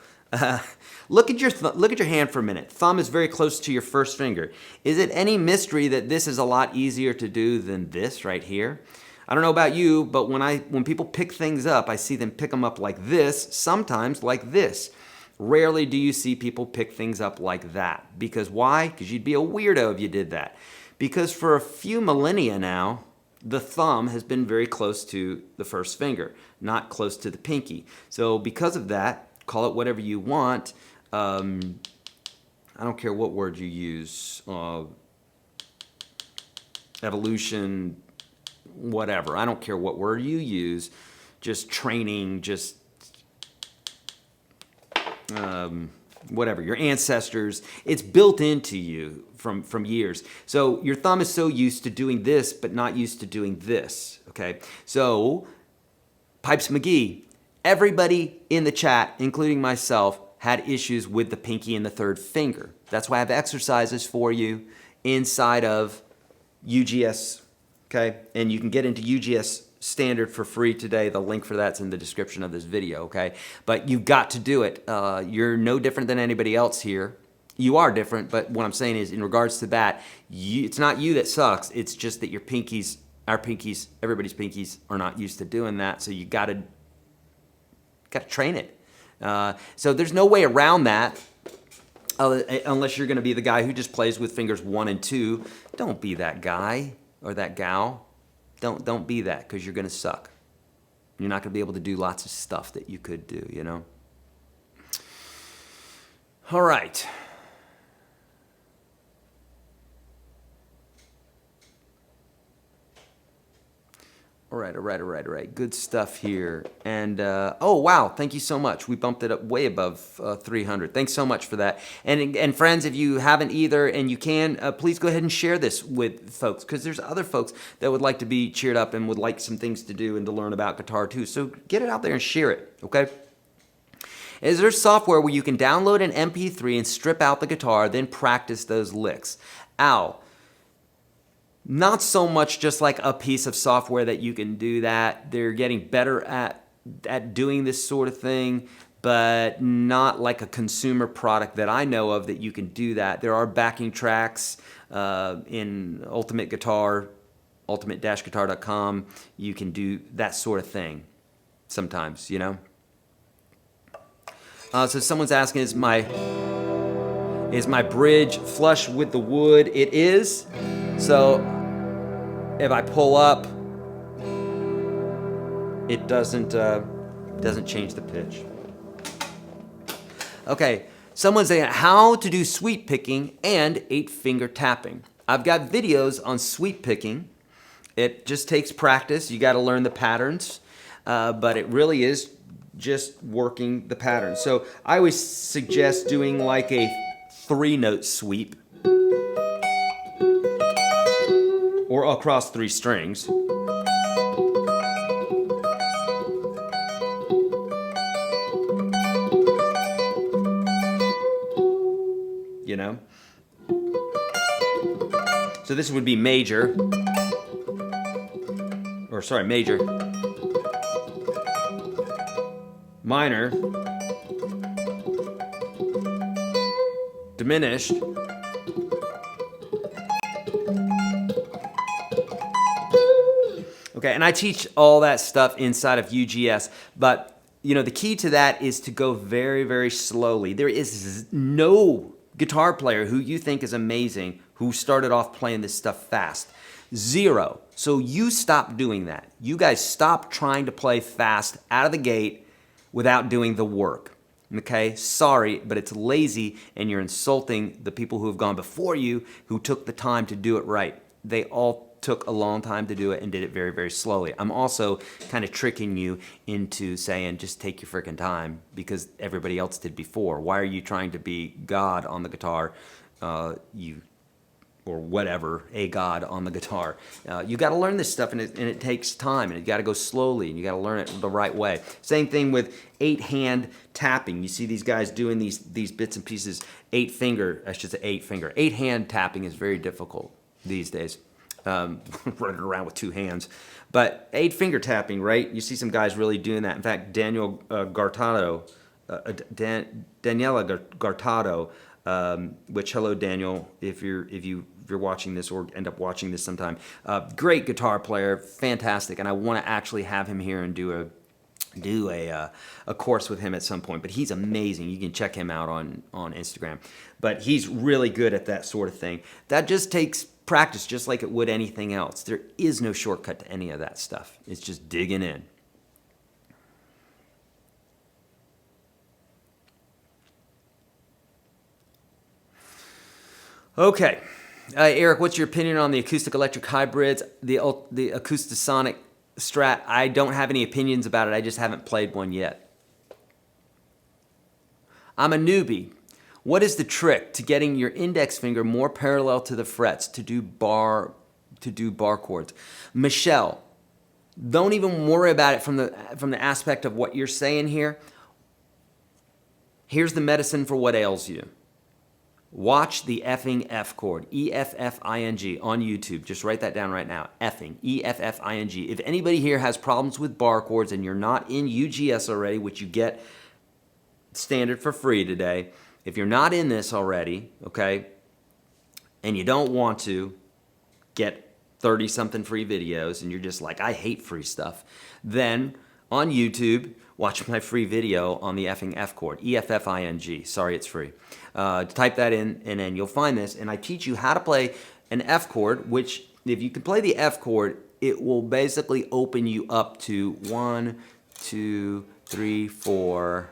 Look at your hand for a minute. Thumb is very close to your first finger. Is it any mystery that this is a lot easier to do than this right here? I don't know about you, but when people pick things up, I see them pick them up like this, sometimes like this. Rarely do you see people pick things up like that. Because why? Because you'd be a weirdo if you did that. Because for a few millennia now, the thumb has been very close to the first finger, not close to the pinky. So because of that, call it whatever you want. I don't care what word you use, evolution, whatever. I don't care what word you use, just training, just whatever, your ancestors, it's built into you from years. So your thumb is so used to doing this, but not used to doing this, okay? So, Pipes McGee, everybody in the chat, including myself, had issues with the pinky and the third finger. That's why I have exercises for you inside of UGS, okay? And you can get into UGS Standard for free today. The link for that's in the description of this video, okay? But you've got to do it. You're no different than anybody else here. You are different, but what I'm saying is in regards to that, it's not you that sucks. It's just that your pinkies, our pinkies, everybody's pinkies are not used to doing that, so you gotta train it. So there's no way around that. Unless you're going to be the guy who just plays with fingers 1 and 2. Don't be that guy or that gal. Don't be that, because you're going to suck. You're not going to be able to do lots of stuff that you could do, you know? All right. All right. Good stuff here. And, oh, wow, thank you so much. We bumped it up way above 300. Thanks so much for that. And friends, if you haven't either and you can, please go ahead and share this with folks, because there's other folks that would like to be cheered up and would like some things to do and to learn about guitar too. So get it out there and share it, okay? Is there software where you can download an MP3 and strip out the guitar, then practice those licks? Al, not so much just like a piece of software that you can do that. They're getting better at doing this sort of thing, but not like a consumer product that I know of that you can do that. There are backing tracks in Ultimate Guitar, ultimate-guitar.com. You can do that sort of thing sometimes, you know? So someone's asking, is my bridge flush with the wood? It is. So if I pull up, it doesn't change the pitch. Okay, someone's saying how to do sweep picking and 8-finger tapping. I've got videos on sweep picking. It just takes practice. You got to learn the patterns, but it really is just working the patterns. So I always suggest doing like a 3-note sweep, or across 3 strings. You know? So this would be major, or sorry, major, minor, diminished, okay, and I teach all that stuff inside of UGS, but you know, the key to that is to go very, very slowly. There is no guitar player who you think is amazing who started off playing this stuff fast. Zero. So you stop doing that. You guys stop trying to play fast out of the gate without doing the work. Okay? Sorry, but it's lazy and you're insulting the people who have gone before you who took the time to do it right. They all took a long time to do it and did it very, very slowly. I'm also kind of tricking you into saying just take your freaking time because everybody else did before. Why are you trying to be God on the guitar? Or whatever, a God on the guitar. You got to learn this stuff, and it takes time, and you got to go slowly, and you got to learn it the right way. Same thing with 8-hand tapping. You see these guys doing these bits and pieces. 8-hand tapping is very difficult these days. Running around with 2 hands, but 8-finger tapping, right? You see some guys really doing that. In fact, Daniela Gartado, which hello Daniel, if you're watching this or end up watching this sometime, great guitar player, fantastic, and I want to actually have him here and do a course with him at some point. But he's amazing. You can check him out on Instagram. But he's really good at that sort of thing. That just takes practice just like it would anything else. There is no shortcut to any of that stuff. It's just digging in. Okay. Eric, what's your opinion on the acoustic electric hybrids, the Acoustasonic Strat? I don't have any opinions about it. I just haven't played one yet. I'm a newbie. What is the trick to getting your index finger more parallel to the frets to do bar chords? Michelle, don't even worry about it from the aspect of what you're saying here. Here's the medicine for what ails you. Watch the effing F chord, E-F-F-I-N-G, on YouTube. Just write that down right now, effing, E-F-F-I-N-G. If anybody here has problems with bar chords and you're not in UGS already, which you get standard for free today, if you're not in this already, okay, and you don't want to get 30-something free videos and you're just like, I hate free stuff, then on YouTube, watch my free video on the effing F chord, E-F-F-I-N-G. Sorry, it's free. Type that in, and then you'll find this. And I teach you how to play an F chord, which if you can play the F chord, it will basically open you up to 1, 2, 3, 4,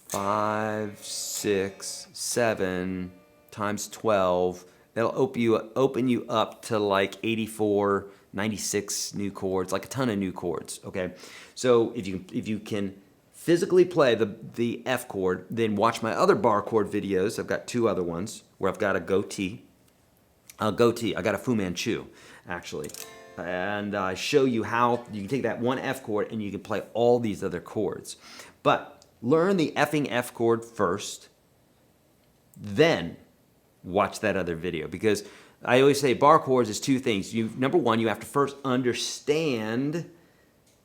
5, 6, 7 times 12. That'll open you up to like 84, 96 new chords, like a ton of new chords, okay? So if you can physically play the F chord, then watch my other bar chord videos. I've got 2 other ones where I've got a goatee. I got a Fu Manchu, actually. And I show you how you can take that one F chord and you can play all these other chords. But learn the effing F chord first, then watch that other video, because I always say bar chords is 2 things. Number one, you have to first understand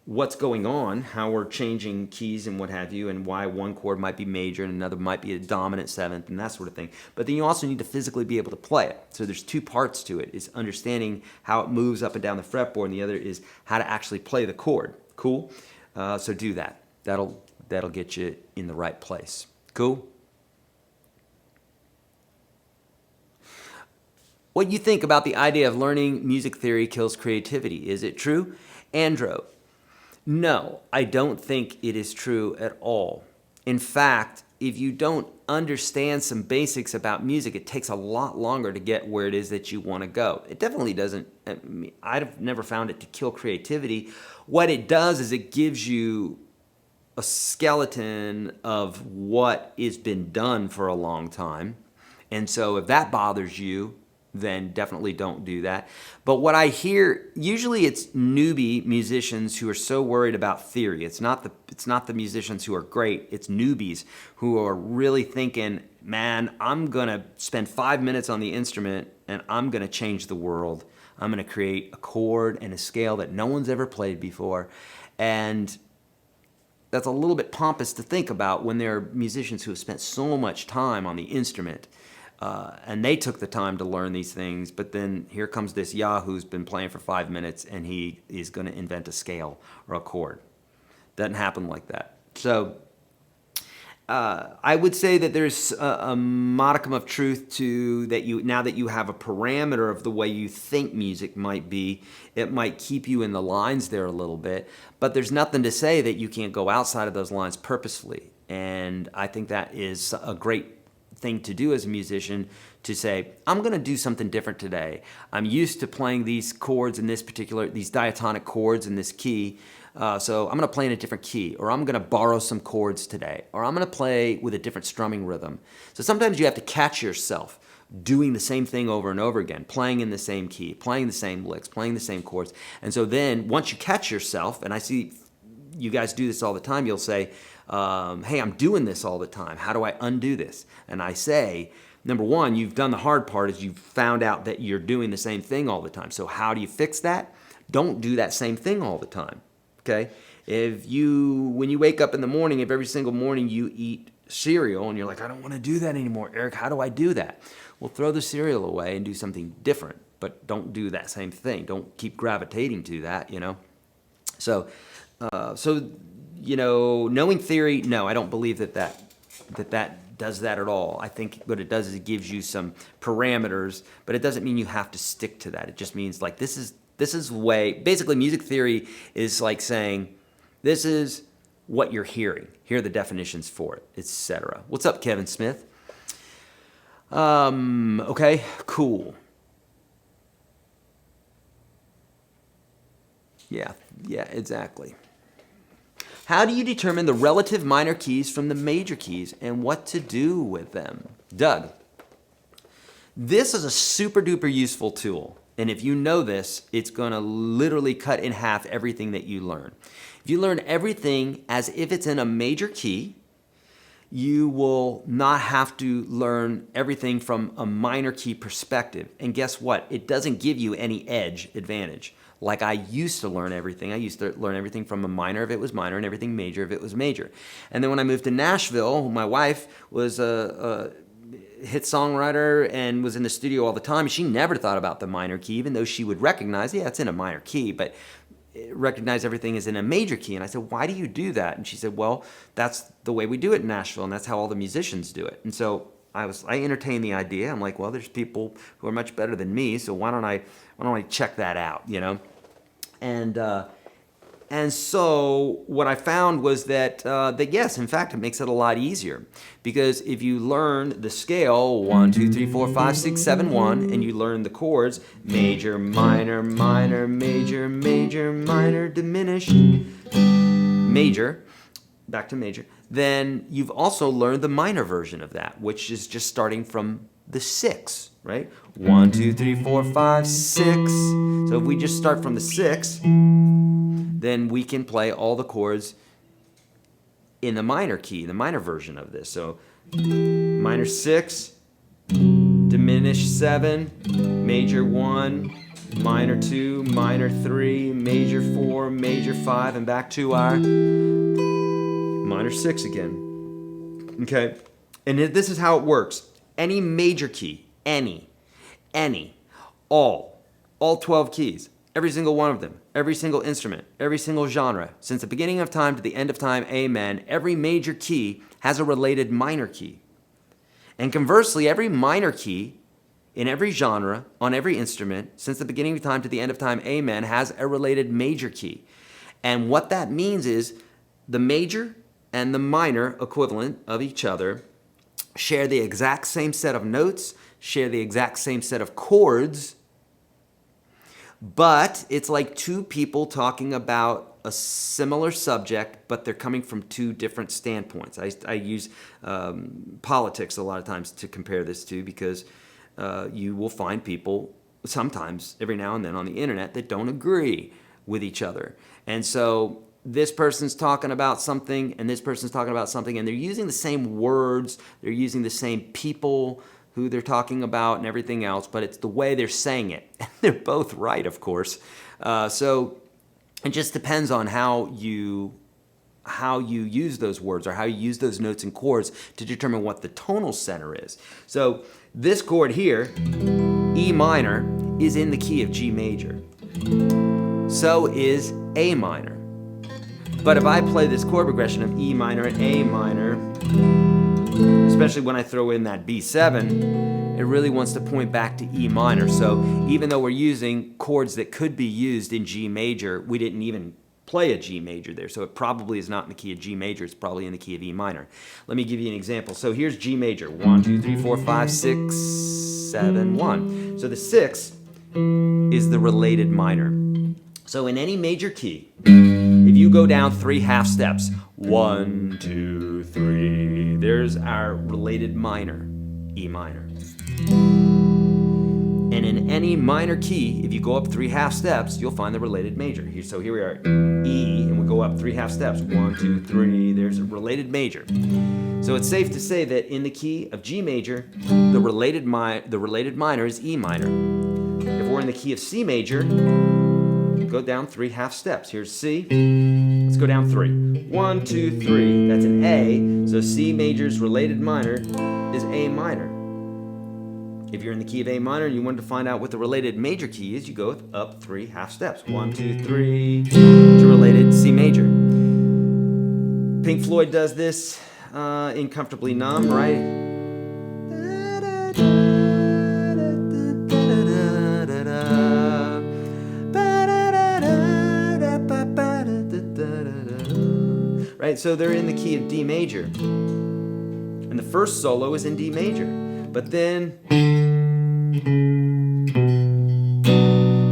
what's going on, how we're changing keys and what have you, and why one chord might be major and another might be a dominant 7th and that sort of thing. But then you also need to physically be able to play it. So there's 2 parts to it. It's understanding how it moves up and down the fretboard, and the other is how to actually play the chord. Cool? So do that. That'll get you in the right place. Cool? What do you think about the idea of learning music theory kills creativity? Is it true? Andro, no, I don't think it is true at all. In fact, if you don't understand some basics about music, it takes a lot longer to get where it is that you want to go. It definitely doesn't. I've never found it to kill creativity. What it does is it gives you a skeleton of what has been done for a long time. And so if that bothers you, then definitely don't do that. But what I hear, usually it's newbie musicians who are so worried about theory. It's not the musicians who are great. It's newbies who are really thinking, man, I'm going to spend 5 minutes on the instrument and I'm going to change the world. I'm going to create a chord and a scale that no one's ever played before. And that's a little bit pompous to think about when there are musicians who have spent so much time on the instrument. And they took the time to learn these things, but then here comes this Yahoo who's been playing for 5 minutes and he is going to invent a scale or a chord. Doesn't happen like that. So I would say that there's a modicum of truth to that. Now that you have a parameter of the way you think music might be, it might keep you in the lines there a little bit, but there's nothing to say that you can't go outside of those lines purposefully. And I think that is a great thing to do as a musician, to say, I'm going to do something different today. I'm used to playing these chords in these diatonic chords in this key, so I'm going to play in a different key, or I'm going to borrow some chords today, or I'm going to play with a different strumming rhythm. So sometimes you have to catch yourself doing the same thing over and over again, playing in the same key, playing the same licks, playing the same chords. And so then once you catch yourself, and I see you guys do this all the time, you'll say, hey, I'm doing this all the time. How do I undo this? And I say, number one, you've done the hard part, is you've found out that you're doing the same thing all the time. So how do you fix that? Don't do that same thing all the time, okay? When you wake up in the morning, if every single morning you eat cereal and you're like, I don't want to do that anymore, Eric, how do I do that? Well, throw the cereal away and do something different, but don't do that same thing. Don't keep gravitating to that, you know? So knowing theory, no, I don't believe that does that at all. I think what it does is it gives you some parameters, but it doesn't mean you have to stick to that. It just means like this is way, basically music theory is like saying this is what you're hearing. Here are the definitions for it, etc. What's up, Kevin Smith? Okay, cool. Yeah, exactly. How do you determine the relative minor keys from the major keys and what to do with them? Doug, this is a super duper useful tool. And if you know this, it's going to literally cut in half everything that you learn. If you learn everything as if it's in a major key, you will not have to learn everything from a minor key perspective. And guess what? It doesn't give you any edge advantage. Like I used to learn everything. I used to learn everything from a minor if it was minor and everything major if it was major. And then when I moved to Nashville, my wife was a hit songwriter and was in the studio all the time. She never thought about the minor key, even though she would recognize, yeah, it's in a minor key, but recognize everything is in a major key. And I said, why do you do that? And she said, well, that's the way we do it in Nashville, and that's how all the musicians do it. And so I entertained the idea. I'm like, well, there's people who are much better than me, so why don't I check that out, you know? And so what I found was that yes, in fact, it makes it a lot easier, because if you learn the scale 1, 2, 3, 4, 5, 6, 7, 1, and you learn the chords major, minor, minor, major, major, minor, diminished, major, back to major, then you've also learned the minor version of that, which is just starting from the 6, right? 1, 2, 3, 4, 5, 6. So if we just start from the 6, then we can play all the chords in the minor key, the minor version of this. So minor 6, diminished 7, major 1, minor 2, minor 3, major 4, major 5, and back to our minor 6 again. Okay? And this is how it works. Any major key, any, all 12 keys, every single one of them, every single instrument, every single genre, since the beginning of time to the end of time, amen, every major key has a related minor key. And conversely, every minor key in every genre, on every instrument, since the beginning of time to the end of time, amen, has a related major key. And what that means is the major and the minor equivalent of each other share the exact same set of notes, share the exact same set of chords, but it's like two people talking about a similar subject, but they're coming from two different standpoints. I use politics a lot of times to compare this to, because you will find people sometimes, every now and then on the internet, that don't agree with each other. And so this person's talking about something and this person's talking about something, and they're using the same words, they're using the same people who they're talking about and everything else, but it's the way they're saying it. And they're both right, of course. So it just depends on how you use those words or how you use those notes and chords to determine what the tonal center is. So this chord here, E minor, is in the key of G major. So is A minor. But if I play this chord progression of E minor and A minor, especially when I throw in that B7, it really wants to point back to E minor. So even though we're using chords that could be used in G major, we didn't even play a G major there. So it probably is not in the key of G major, it's probably in the key of E minor. Let me give you an example. So here's G major, 1, 2, 3, 4, 5, 6, 7, 1. So the 6 is the related minor. So in any major key, if you go down 3 half steps, 1, 2, 3, there's our related minor, E minor. And in any minor key, if you go up 3 half steps, you'll find the related major. So here we are, E, and we go up 3 half steps, 1, 2, 3, there's a related major. So it's safe to say that in the key of G major, the related minor is E minor. If we're in the key of C major, go down 3 half steps. Here's C. Let's go down 3. 1, 2, 3. That's an A. So C major's related minor is A minor. If you're in the key of A minor and you wanted to find out what the related major key is, you go up 3 half steps. 1, 2, 3 to related C major. Pink Floyd does this. in Comfortably Numb, right? Right, so they're in the key of D major. And the first solo is in D major. But then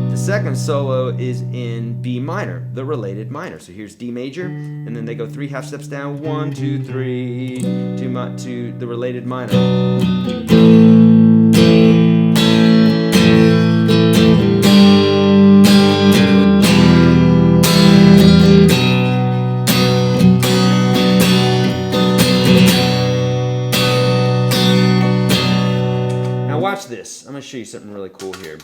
the second solo is in B minor, the related minor. So here's D major, and then they go 3 half steps down, 1, 2, 3, to the related minor. Now watch this. I'm going to show you something really cool here.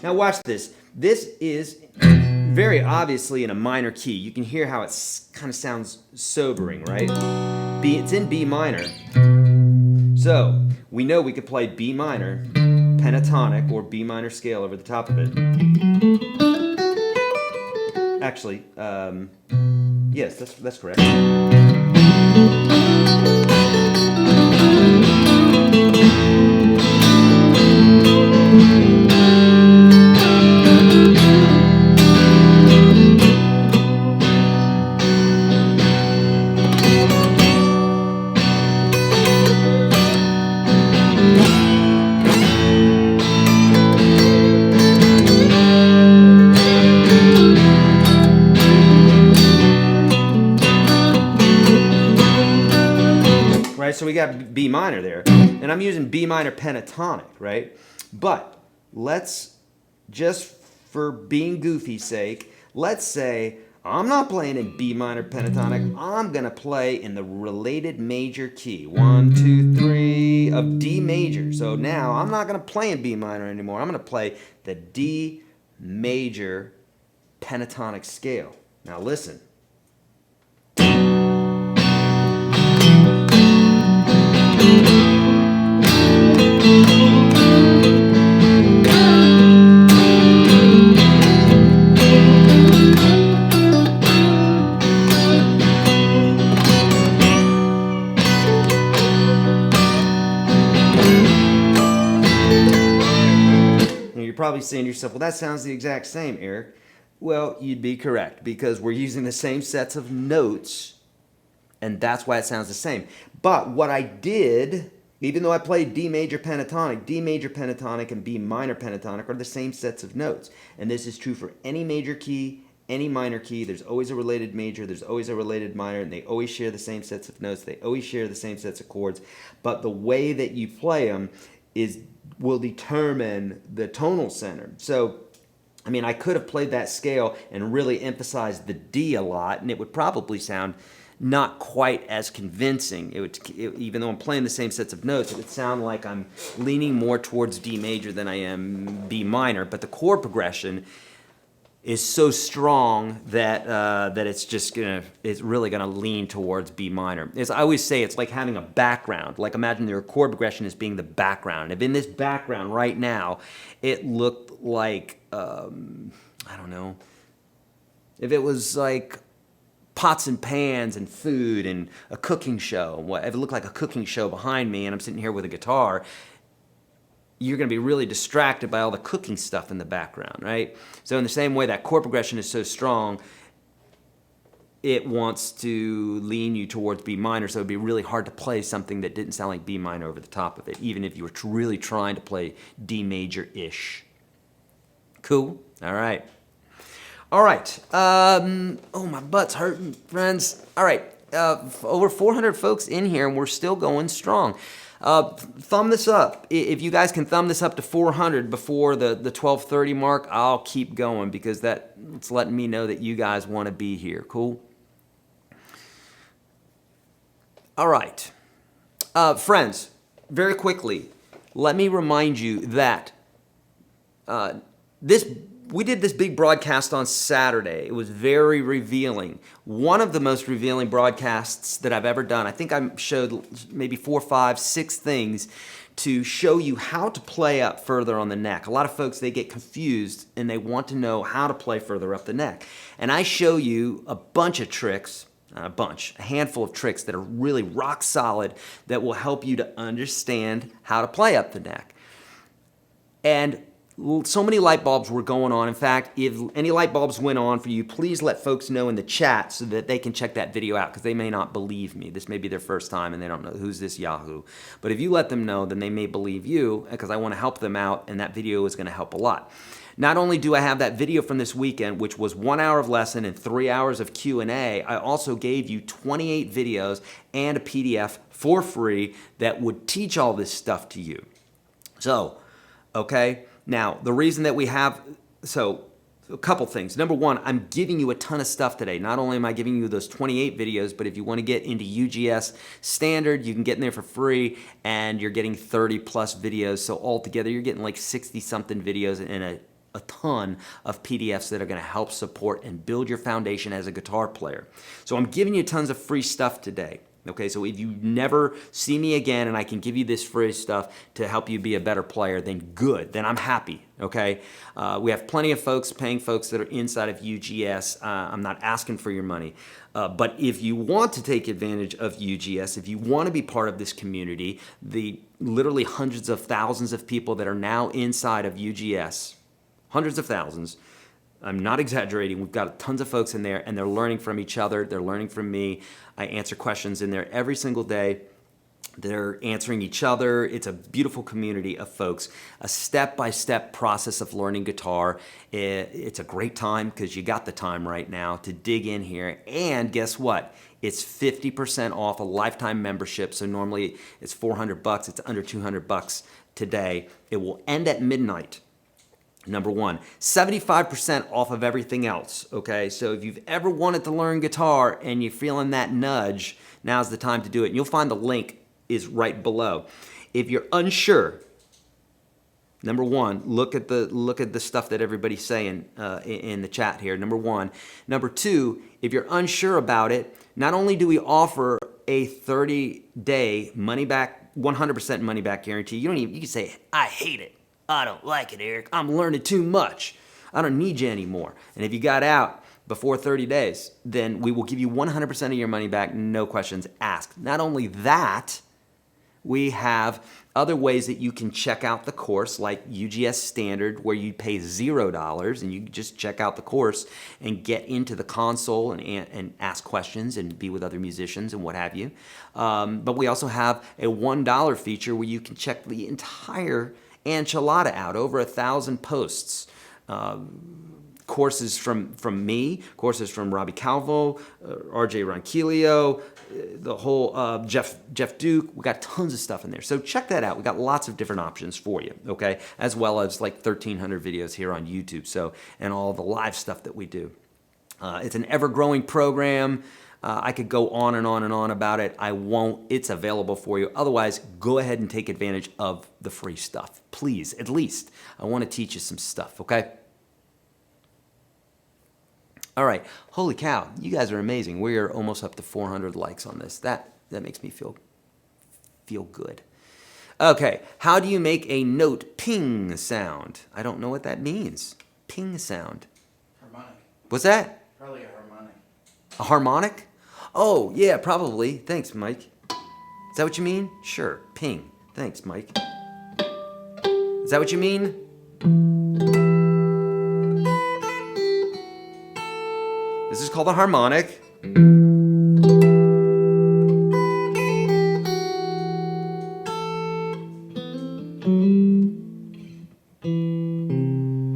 Now watch this. This is very obviously in a minor key. You can hear how it kind of sounds sobering, right? It's in B minor. So we know we could play B minor, pentatonic, or B minor scale over the top of it. Actually, yes, that's correct. So we got B minor there, and I'm using B minor pentatonic, right? But let's, just for being goofy's sake, let's say I'm not playing in B minor pentatonic. I'm gonna play in the related major key, 1, 2, 3 of D major. So now I'm not gonna play in B minor anymore. I'm gonna play the D major pentatonic scale. Now listen. You're probably saying to yourself, well, that sounds the exact same, Eric. Well, you'd be correct, because we're using the same sets of notes, and that's why it sounds the same. But what I did, even though I played D major pentatonic and B minor pentatonic are the same sets of notes. And this is true for any major key, any minor key. There's always a related major, there's always a related minor, and they always share the same sets of notes. They always share the same sets of chords. But the way that you play them will determine the tonal center. So, I mean, I could have played that scale and really emphasized the D a lot, and it would probably sound not quite as convincing. Even though I'm playing the same sets of notes, it would sound like I'm leaning more towards D major than I am B minor. But the chord progression is so strong that it's really gonna lean towards B minor. As I always say, it's like having a background. Like imagine your chord progression as being the background. If in this background right now, it looked like I don't know, if it was like pots and pans and food and a cooking show. If it looked like a cooking show behind me and I'm sitting here with a guitar, you're going to be really distracted by all the cooking stuff in the background, right? So in the same way, that chord progression is so strong, it wants to lean you towards B minor, so it'd be really hard to play something that didn't sound like B minor over the top of it, even if you were really trying to play D major-ish. Cool? All right. All right. Oh, my butt's hurting, friends. All right. Over 400 folks in here, and we're still going strong. Thumb this up. If you guys can thumb this up to 400 before the 12:30 mark, I'll keep going, because it's letting me know that you guys want to be here. Cool? All right. Friends, very quickly, let me remind you that we did this big broadcast on Saturday. It was very revealing. One of the most revealing broadcasts that I've ever done. I think I showed maybe 4, 5, 6 things to show you how to play up further on the neck. A lot of folks, they get confused and they want to know how to play further up the neck. And I show you a bunch of tricks, a handful of tricks that are really rock solid that will help you to understand how to play up the neck. And so many light bulbs were going on. In fact, if any light bulbs went on for you, please let folks know in the chat so that they can check that video out, because they may not believe me. This may be their first time and they don't know who's this Yahoo. But if you let them know, then they may believe you, because I want to help them out, and that video is going to help a lot. Not only do I have that video from this weekend, which was 1 hour of lesson and 3 hours of Q&A, I also gave you 28 videos and a PDF for free that would teach all this stuff to you. So, okay. Now, the reason that we have, a couple things. Number one, I'm giving you a ton of stuff today. Not only am I giving you those 28 videos, but if you want to get into UGS Standard, you can get in there for free, and you're getting 30 plus videos. So altogether, you're getting like 60-something videos and a ton of PDFs that are going to help support and build your foundation as a guitar player. So I'm giving you tons of free stuff today. Okay, so if you never see me again and I can give you this free stuff to help you be a better player, then good, then I'm happy, okay? We have plenty of folks, paying folks that are inside of UGS. I'm not asking for your money. But if you want to take advantage of UGS, if you want to be part of this community, the literally hundreds of thousands of people that are now inside of UGS, hundreds of thousands, I'm not exaggerating. We've got tons of folks in there, and they're learning from each other. They're learning from me. I answer questions in there every single day. They're answering each other. It's a beautiful community of folks. A step-by-step process of learning guitar. It's a great time because you got the time right now to dig in here. And guess what? It's 50% off a lifetime membership. So normally it's $400. It's under $200 today. It will end at midnight. Number one, 75% off of everything else, okay? So if you've ever wanted to learn guitar and you're feeling that nudge, now's the time to do it. And you'll find the link is right below. If you're unsure, number one, look at the stuff that everybody's saying in the chat here, number one. Number two, if you're unsure about it, not only do we offer a 30-day money-back, 100% money-back guarantee, you can say, I hate it. I don't like it, Eric. I'm learning too much. I don't need you anymore. And if you got out before 30 days, then we will give you 100% of your money back, no questions asked. Not only that, we have other ways that you can check out the course, like UGS Standard, where you pay $0 and you just check out the course and get into the console and ask questions and be with other musicians and what have you. But we also have a $1 feature where you can check the entire enchilada out, over 1,000 posts. Courses from me, courses from Robbie Calvo, RJ Ronquillo, the whole Jeff Duke. We got tons of stuff in there. So check that out. We got lots of different options for you, okay? As well as like 1,300 videos here on YouTube. So, and all the live stuff that we do. It's an ever-growing program. I could go on and on and on about it. I won't. It's available for you. Otherwise, go ahead and take advantage of the free stuff. Please, at least. I want to teach you some stuff, okay? All right. Holy cow. You guys are amazing. We are almost up to 400 likes on this. That makes me feel good. Okay. How do you make a note ping sound? I don't know what that means. Ping sound. Harmonic. What's that? Probably a harmonic. A harmonic? Oh, yeah, probably. Thanks, Mike. Is that what you mean? Sure. Ping. Thanks, Mike. Is that what you mean? This is called a harmonic.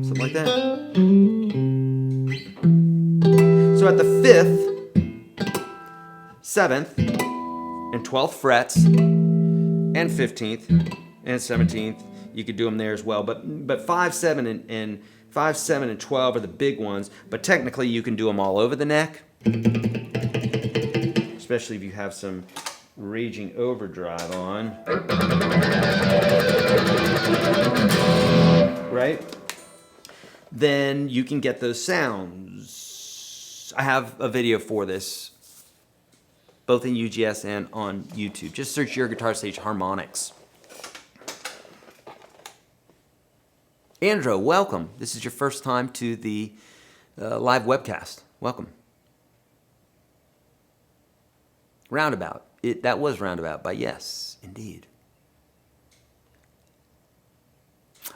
Something like that. So at the 5th, 7th, and 12th frets, and 15th, and 17th, you could do them there as well. But 5, 7, and 5, 7, and 12 are the big ones. But technically, you can do them all over the neck, especially if you have some raging overdrive on, right? Then you can get those sounds. I have a video for this, both in UGS and on YouTube. Just search YourGuitarSage Harmonics. Andrew, welcome. This is your first time to the live webcast. Welcome. Roundabout. That was roundabout, but yes, indeed.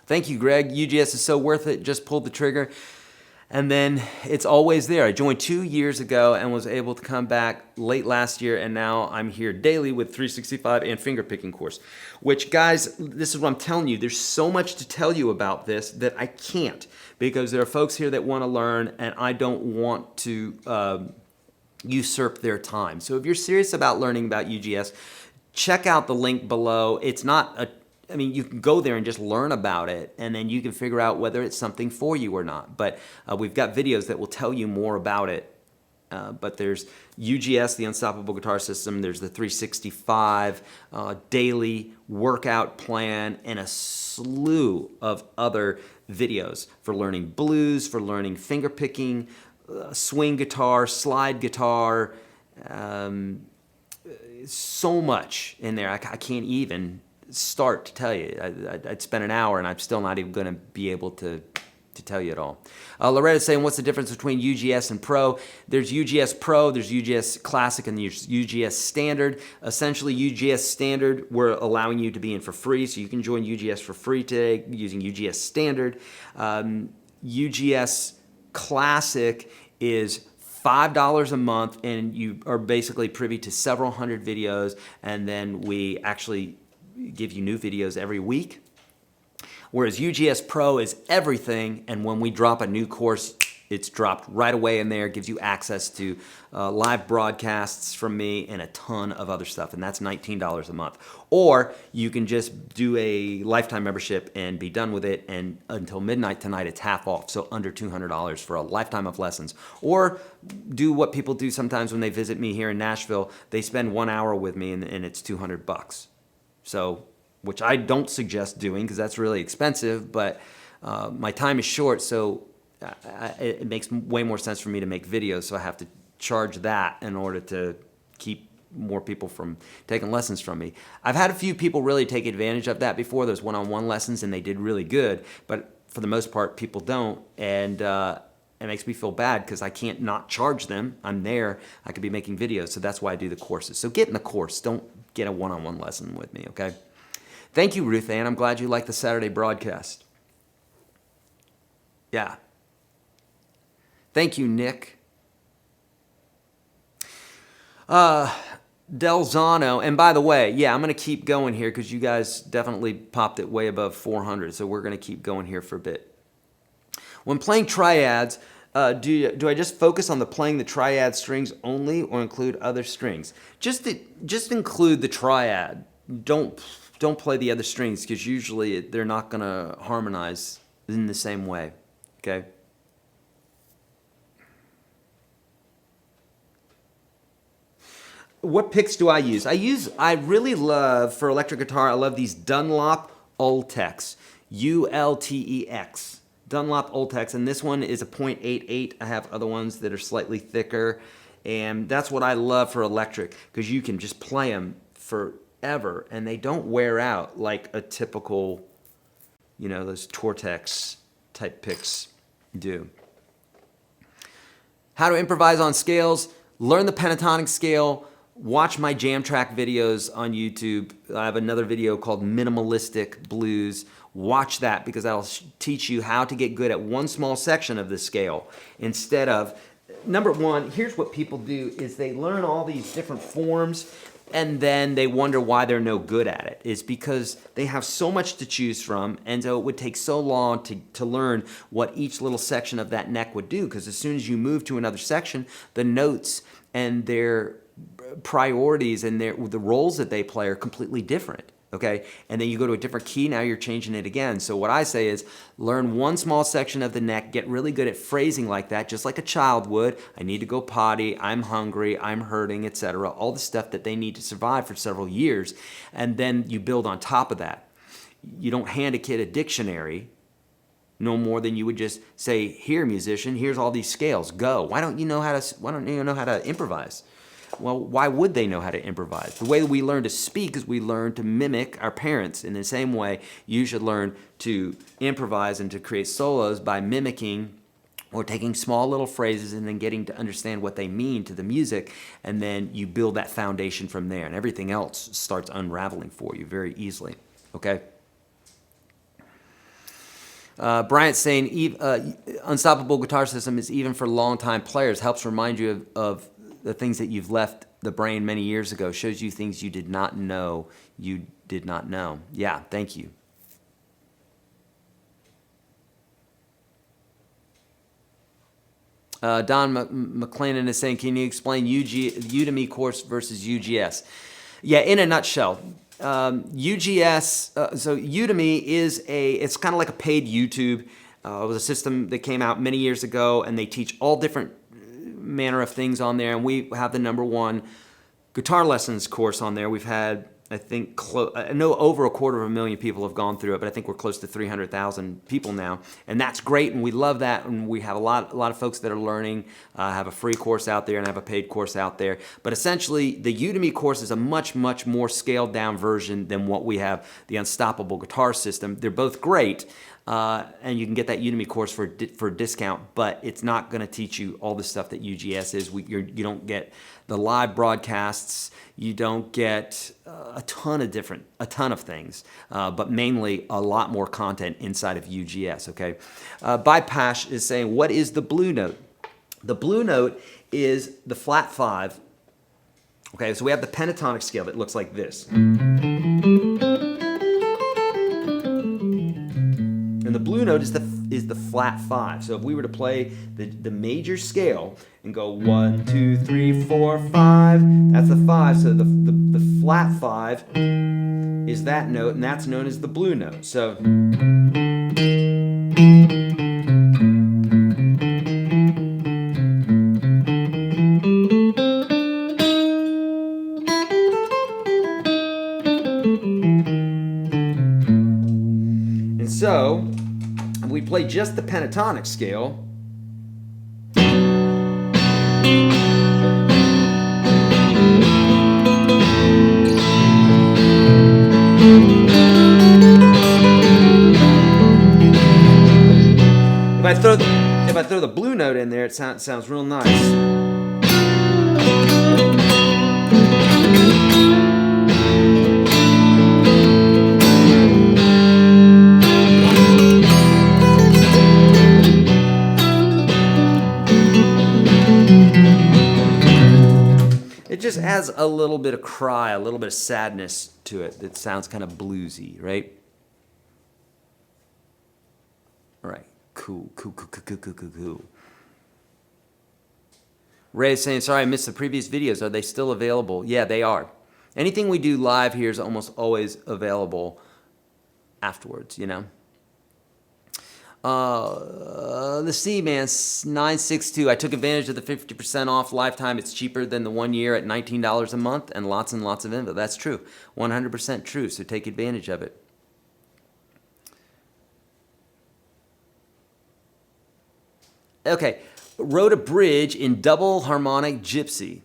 Thank you, Greg. UGS is so worth it. Just pulled the trigger. And then it's always there. I joined 2 years ago and was able to come back late last year, and now I'm here daily with 365 and fingerpicking course. Which, guys, this is what I'm telling you. There's so much to tell you about this that I can't, because there are folks here that want to learn, and I don't want to usurp their time. So if you're serious about learning about UGS, check out the link below. It's not a I mean, you can go there and just learn about it, and then you can figure out whether it's something for you or not. But we've got videos that will tell you more about it. But there's UGS, the Unstoppable Guitar System. There's the 365 daily workout plan, and a slew of other videos for learning blues, for learning finger picking, swing guitar, slide guitar. So much in there. I can't even start to tell you. I'd spend an hour and I'm still not even going to be able to tell you it all. Loretta's saying, what's the difference between UGS and Pro? There's UGS Pro, there's UGS Classic, and there's UGS Standard. Essentially, UGS Standard, we're allowing you to be in for free, so you can join UGS for free today using UGS Standard. UGS Classic is $5 a month, and you are basically privy to several hundred videos, and then we actually give you new videos every week. Whereas UGS Pro is everything, and when we drop a new course, it's dropped right away in there. It gives you access to live broadcasts from me and a ton of other stuff, and that's $19 a month. Or you can just do a lifetime membership and be done with it, and until midnight tonight, it's half off, so under $200 for a lifetime of lessons. Or do what people do sometimes when they visit me here in Nashville. They spend 1 hour with me, and it's $200. So, which I don't suggest doing because that's really expensive, but my time is short, so it makes way more sense for me to make videos, so I have to charge that in order to keep more people from taking lessons from me. I've had a few people really take advantage of that before, those one-on-one lessons, and they did really good, but for the most part, people don't, and it makes me feel bad because I can't not charge them. I'm there. I could be making videos, so that's why I do the courses. So get in the course. Don't get a one-on-one lesson with me, okay? Thank you, Ruth Ann. I'm glad you liked the Saturday broadcast. Yeah. Thank you, Nick. Delzano, and by the way, yeah, I'm going to keep going here because you guys definitely popped it way above 400, so we're going to keep going here for a bit. When playing triads, do I just focus on playing the triad strings only, or include other strings? Just include the triad. Don't play the other strings, because usually they're not going to harmonize in the same way. Okay. What picks do I use? I really love, for electric guitar, I love these Dunlop Ultex. U-L-T-E-X. Dunlop Ultex, and this one is a .88. I have other ones that are slightly thicker, and that's what I love for electric, because you can just play them forever, and they don't wear out like a typical, those Tortex type picks do. How to improvise on scales. Learn the pentatonic scale. Watch my jam track videos on YouTube. I have another video called Minimalistic Blues. Watch that, because that'll teach you how to get good at one small section of the scale instead of, number one, here's what people do, is they learn all these different forms and then they wonder why they're no good at it. It's because they have so much to choose from, and so it would take so long to learn what each little section of that neck would do, because as soon as you move to another section, the notes and their priorities and the roles that they play are completely different. okay? And then you go to a different key, now you're changing it again. So what I say is learn one small section of the neck, get really good at phrasing like that, just like a child would. I need to go potty, I'm hungry, I'm hurting, etc. All the stuff that they need to survive for several years. And then you build on top of that. You don't hand a kid a dictionary no more than you would just say, here, musician, here's all these scales, go. Why don't you know how to improvise? Well, why would they know how to improvise? The way that we learn to speak is we learn to mimic our parents. In the same way, you should learn to improvise and to create solos by mimicking or taking small little phrases and then getting to understand what they mean to the music, and then you build that foundation from there, and everything else starts unraveling for you very easily, okay? Bryant's saying, Unstoppable Guitar System is even for longtime players, helps remind you of the things that you've left the brain many years ago, shows you things you did not know you did not know. Yeah, thank you. Don McLennan is saying, can you explain Udemy course versus UGS? Yeah, in a nutshell, UGS, so Udemy it's kind of like a paid YouTube. It was a system that came out many years ago, and they teach all different manner of things on there, and we have the #1 guitar lessons course on there. We've had, I think, I know over 250,000 people have gone through it, but I think we're close to 300,000 people now, and that's great, and we love that, and we have a lot of folks that are learning. Have a free course out there and have a paid course out there, but essentially the Udemy course is a much more scaled down version than what we have, the Unstoppable Guitar System. They're both great, and you can get that Udemy course for a discount, but it's not going to teach you all the stuff that UGS is. You don't get the live broadcasts, you don't get a ton of things, but mainly a lot more content inside of UGS, okay? Bypash is saying, what is the blue note? The blue note is the flat 5. Okay, so we have the pentatonic scale that looks like this. And the blue note is the flat 5. So if we were to play the major scale and go 1, 2, 3, 4, 5, that's the 5. So the flat 5 is that note, and that's known as the blue note. So So, if we play just the pentatonic scale, if I throw the blue note in there, it sounds real nice. It just adds a little bit of cry, a little bit of sadness to it that sounds kind of bluesy, right? All right, cool. Ray is saying, sorry, I missed the previous videos. Are they still available? Yeah, they are. Anything we do live here is almost always available afterwards, you know? The C-Man 962. I took advantage of the 50% off lifetime. It's cheaper than the 1 year at $19 a month and lots of info. That's true. 100% true. So take advantage of it. Okay. Wrote a bridge in double harmonic gypsy.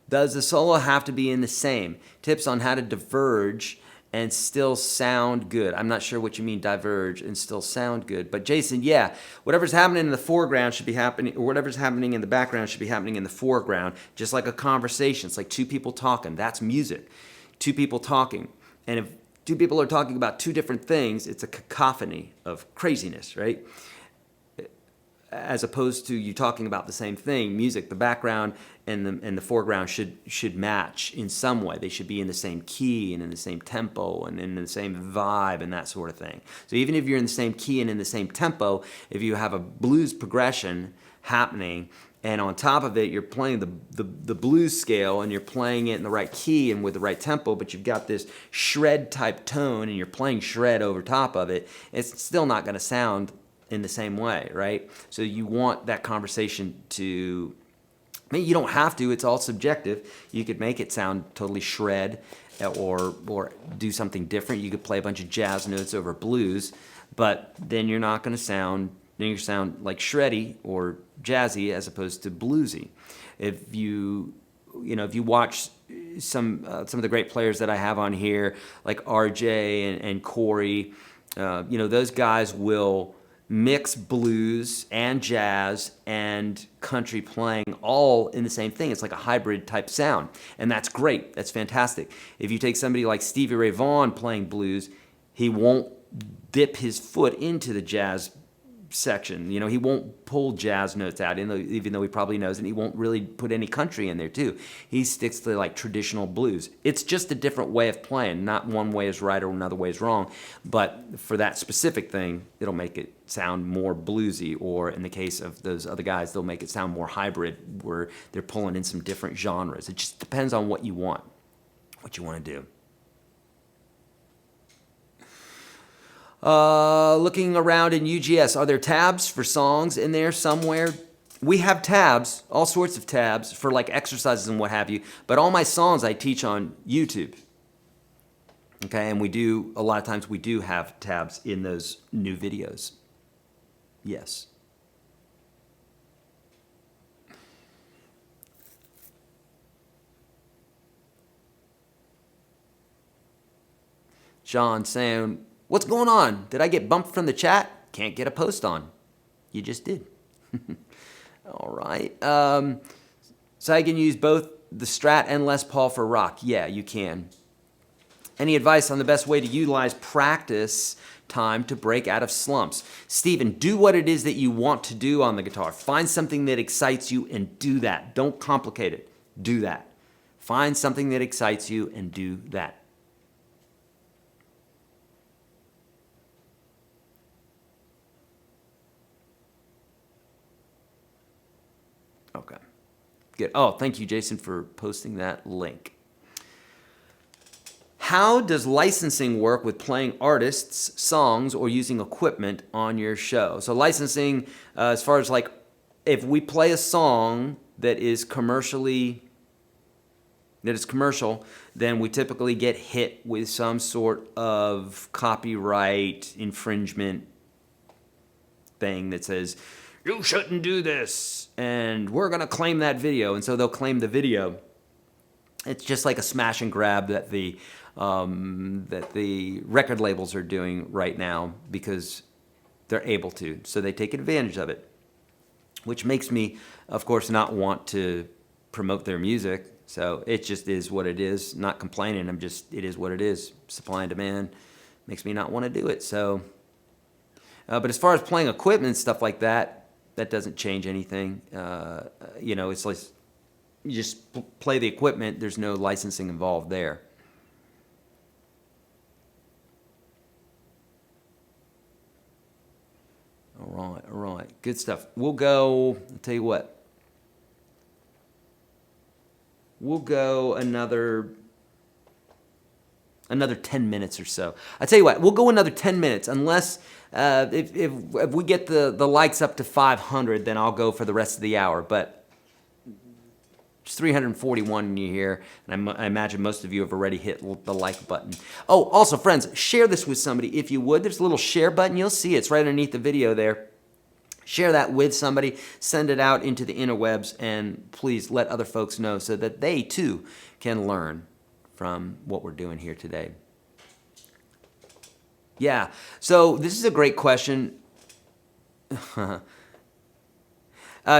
Does the solo have to be in the same? Tips on how to diverge and still sound good. I'm not sure what you mean, diverge and still sound good. But Jason, yeah, whatever's happening in the foreground should be happening, or whatever's happening in the background should be happening in the foreground, just like a conversation. It's like two people talking. That's music. Two people talking. And if two people are talking about two different things, it's a cacophony of craziness, right? As opposed to you talking about the same thing, music, the background and the foreground should match in some way. They should be in the same key and in the same tempo and in the same vibe and that sort of thing. So even if you're in the same key and in the same tempo, if you have a blues progression happening and on top of it, you're playing the blues scale, and you're playing it in the right key and with the right tempo, but you've got this shred type tone, and you're playing shred over top of it, it's still not going to sound in the same way, right? So you want that conversation to, I mean, you don't have to, it's all subjective. You could make it sound totally shred, or do something different. You could play a bunch of jazz notes over blues, but then you're not going to sound, then you sound like shreddy or jazzy as opposed to bluesy. If you watch some of the great players that I have on here, like RJ and Corey, those guys will mix blues and jazz and country playing all in the same thing. It's like a hybrid type sound, and that's great. That's fantastic. If you take somebody like Stevie Ray Vaughan playing blues, he won't dip his foot into the jazz section. He won't pull jazz notes out, even though he probably knows, and he won't really put any country in there too. He sticks to like traditional blues. It's just a different way of playing. Not one way is right or another way is wrong, but for that specific thing, it'll make it sound more bluesy, or in the case of those other guys, they'll make it sound more hybrid, where they're pulling in some different genres. It just depends on what you want to do. Looking around in UGS, are there tabs for songs in there somewhere? We have tabs, all sorts of tabs for like exercises and what have you, but all my songs I teach on YouTube. Okay, and a lot of times we do have tabs in those new videos. Yes. John saying, what's going on? Did I get bumped from the chat? Can't get a post on. You just did. All right. So I can use both the Strat and Les Paul for rock. Yeah, you can. Any advice on the best way to utilize practice time to break out of slumps? Stephen, do what it is that you want to do on the guitar. Find something that excites you and do that. Don't complicate it. Do that. Find something that excites you and do that. Okay, good. Oh, thank you, Jason, for posting that link. How does licensing work with playing artists' songs or using equipment on your show? So licensing, as far as like, if we play a song that is commercial, then we typically get hit with some sort of copyright infringement thing that says, you shouldn't do this, and we're going to claim that video. And so they'll claim the video. It's just like a smash and grab that the record labels are doing right now because they're able to. So they take advantage of it, which makes me, of course, not want to promote their music. So it just is what it is. Not complaining. It is what it is. Supply and demand makes me not want to do it. So, but as far as playing equipment and stuff like that, that doesn't change anything. It's like you just play the equipment. There's no licensing involved there. All right. Good stuff. We'll go, I'll tell you what. We'll go another 10 minutes or so. I tell you what, we'll go another 10 minutes unless if we get the likes up to 500, then I'll go for the rest of the hour. But it's 341 in you here, and I imagine most of you have already hit the like button. Oh, also, friends, share this with somebody if you would. There's a little share button. You'll see it's right underneath the video there. Share that with somebody. Send it out into the interwebs, and please let other folks know so that they, too, can learn from what we're doing here today. Yeah, so this is a great question. Do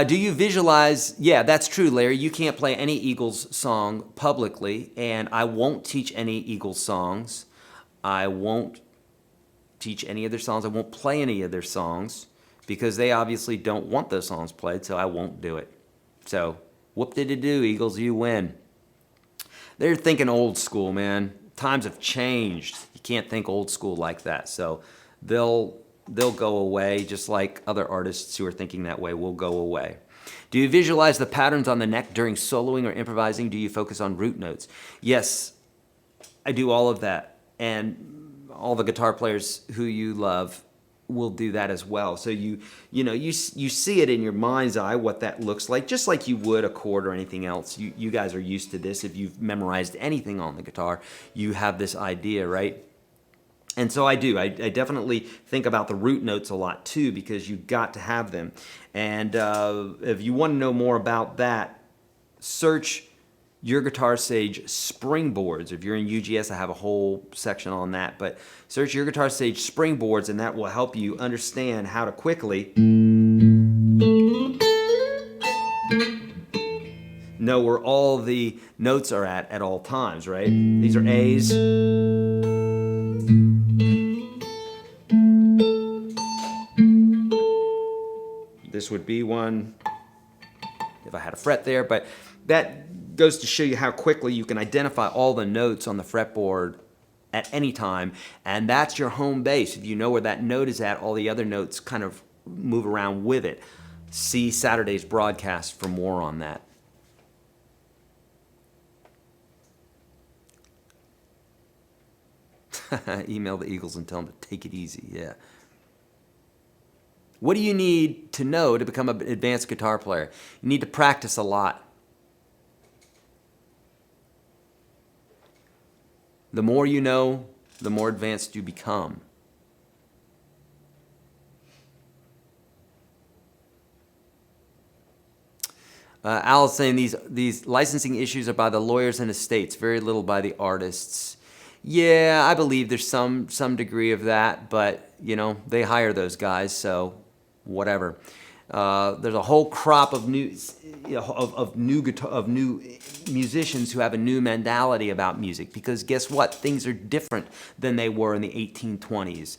you visualize? Yeah, that's true, Larry. You can't play any Eagles song publicly, and I won't teach any Eagles songs. I won't teach any of their songs. I won't play any of their songs because they obviously don't want those songs played, so I won't do it. So, whoop-de-de-doo, Eagles, you win. They're thinking old school, man. Times have changed. You can't think old school like that. So they'll go away, just like other artists who are thinking that way will go away. Do you visualize the patterns on the neck during soloing or improvising? Do you focus on root notes? Yes, I do all of that. And all the guitar players who you love will do that as well. So you see it in your mind's eye what that looks like, just like you would a chord or anything else. You guys are used to this. If you've memorized anything on the guitar, you have this idea, right? And so I do. I definitely think about the root notes a lot too, because you got to have them. And if you want to know more about that, search YourGuitarSage springboards. If you're in UGS, I have a whole section on that. But search YourGuitarSage springboards, and that will help you understand how to quickly know where all the notes are at all times, right? These are A's. This would be one if I had a fret there, but that goes to show you how quickly you can identify all the notes on the fretboard at any time, and that's your home base. If you know where that note is at, all the other notes kind of move around with it. See Saturday's broadcast for more on that. Email the Eagles and tell them to take it easy, yeah. What do you need to know to become an advanced guitar player? You need to practice a lot. The more you know, the more advanced you become. Al's saying these licensing issues are by the lawyers and estates, very little by the artists. Yeah, I believe there's some degree of that, but you know they hire those guys, so whatever. There's a whole crop of new musicians who have a new mentality about music, because guess what? Things are different than they were in the 1820s.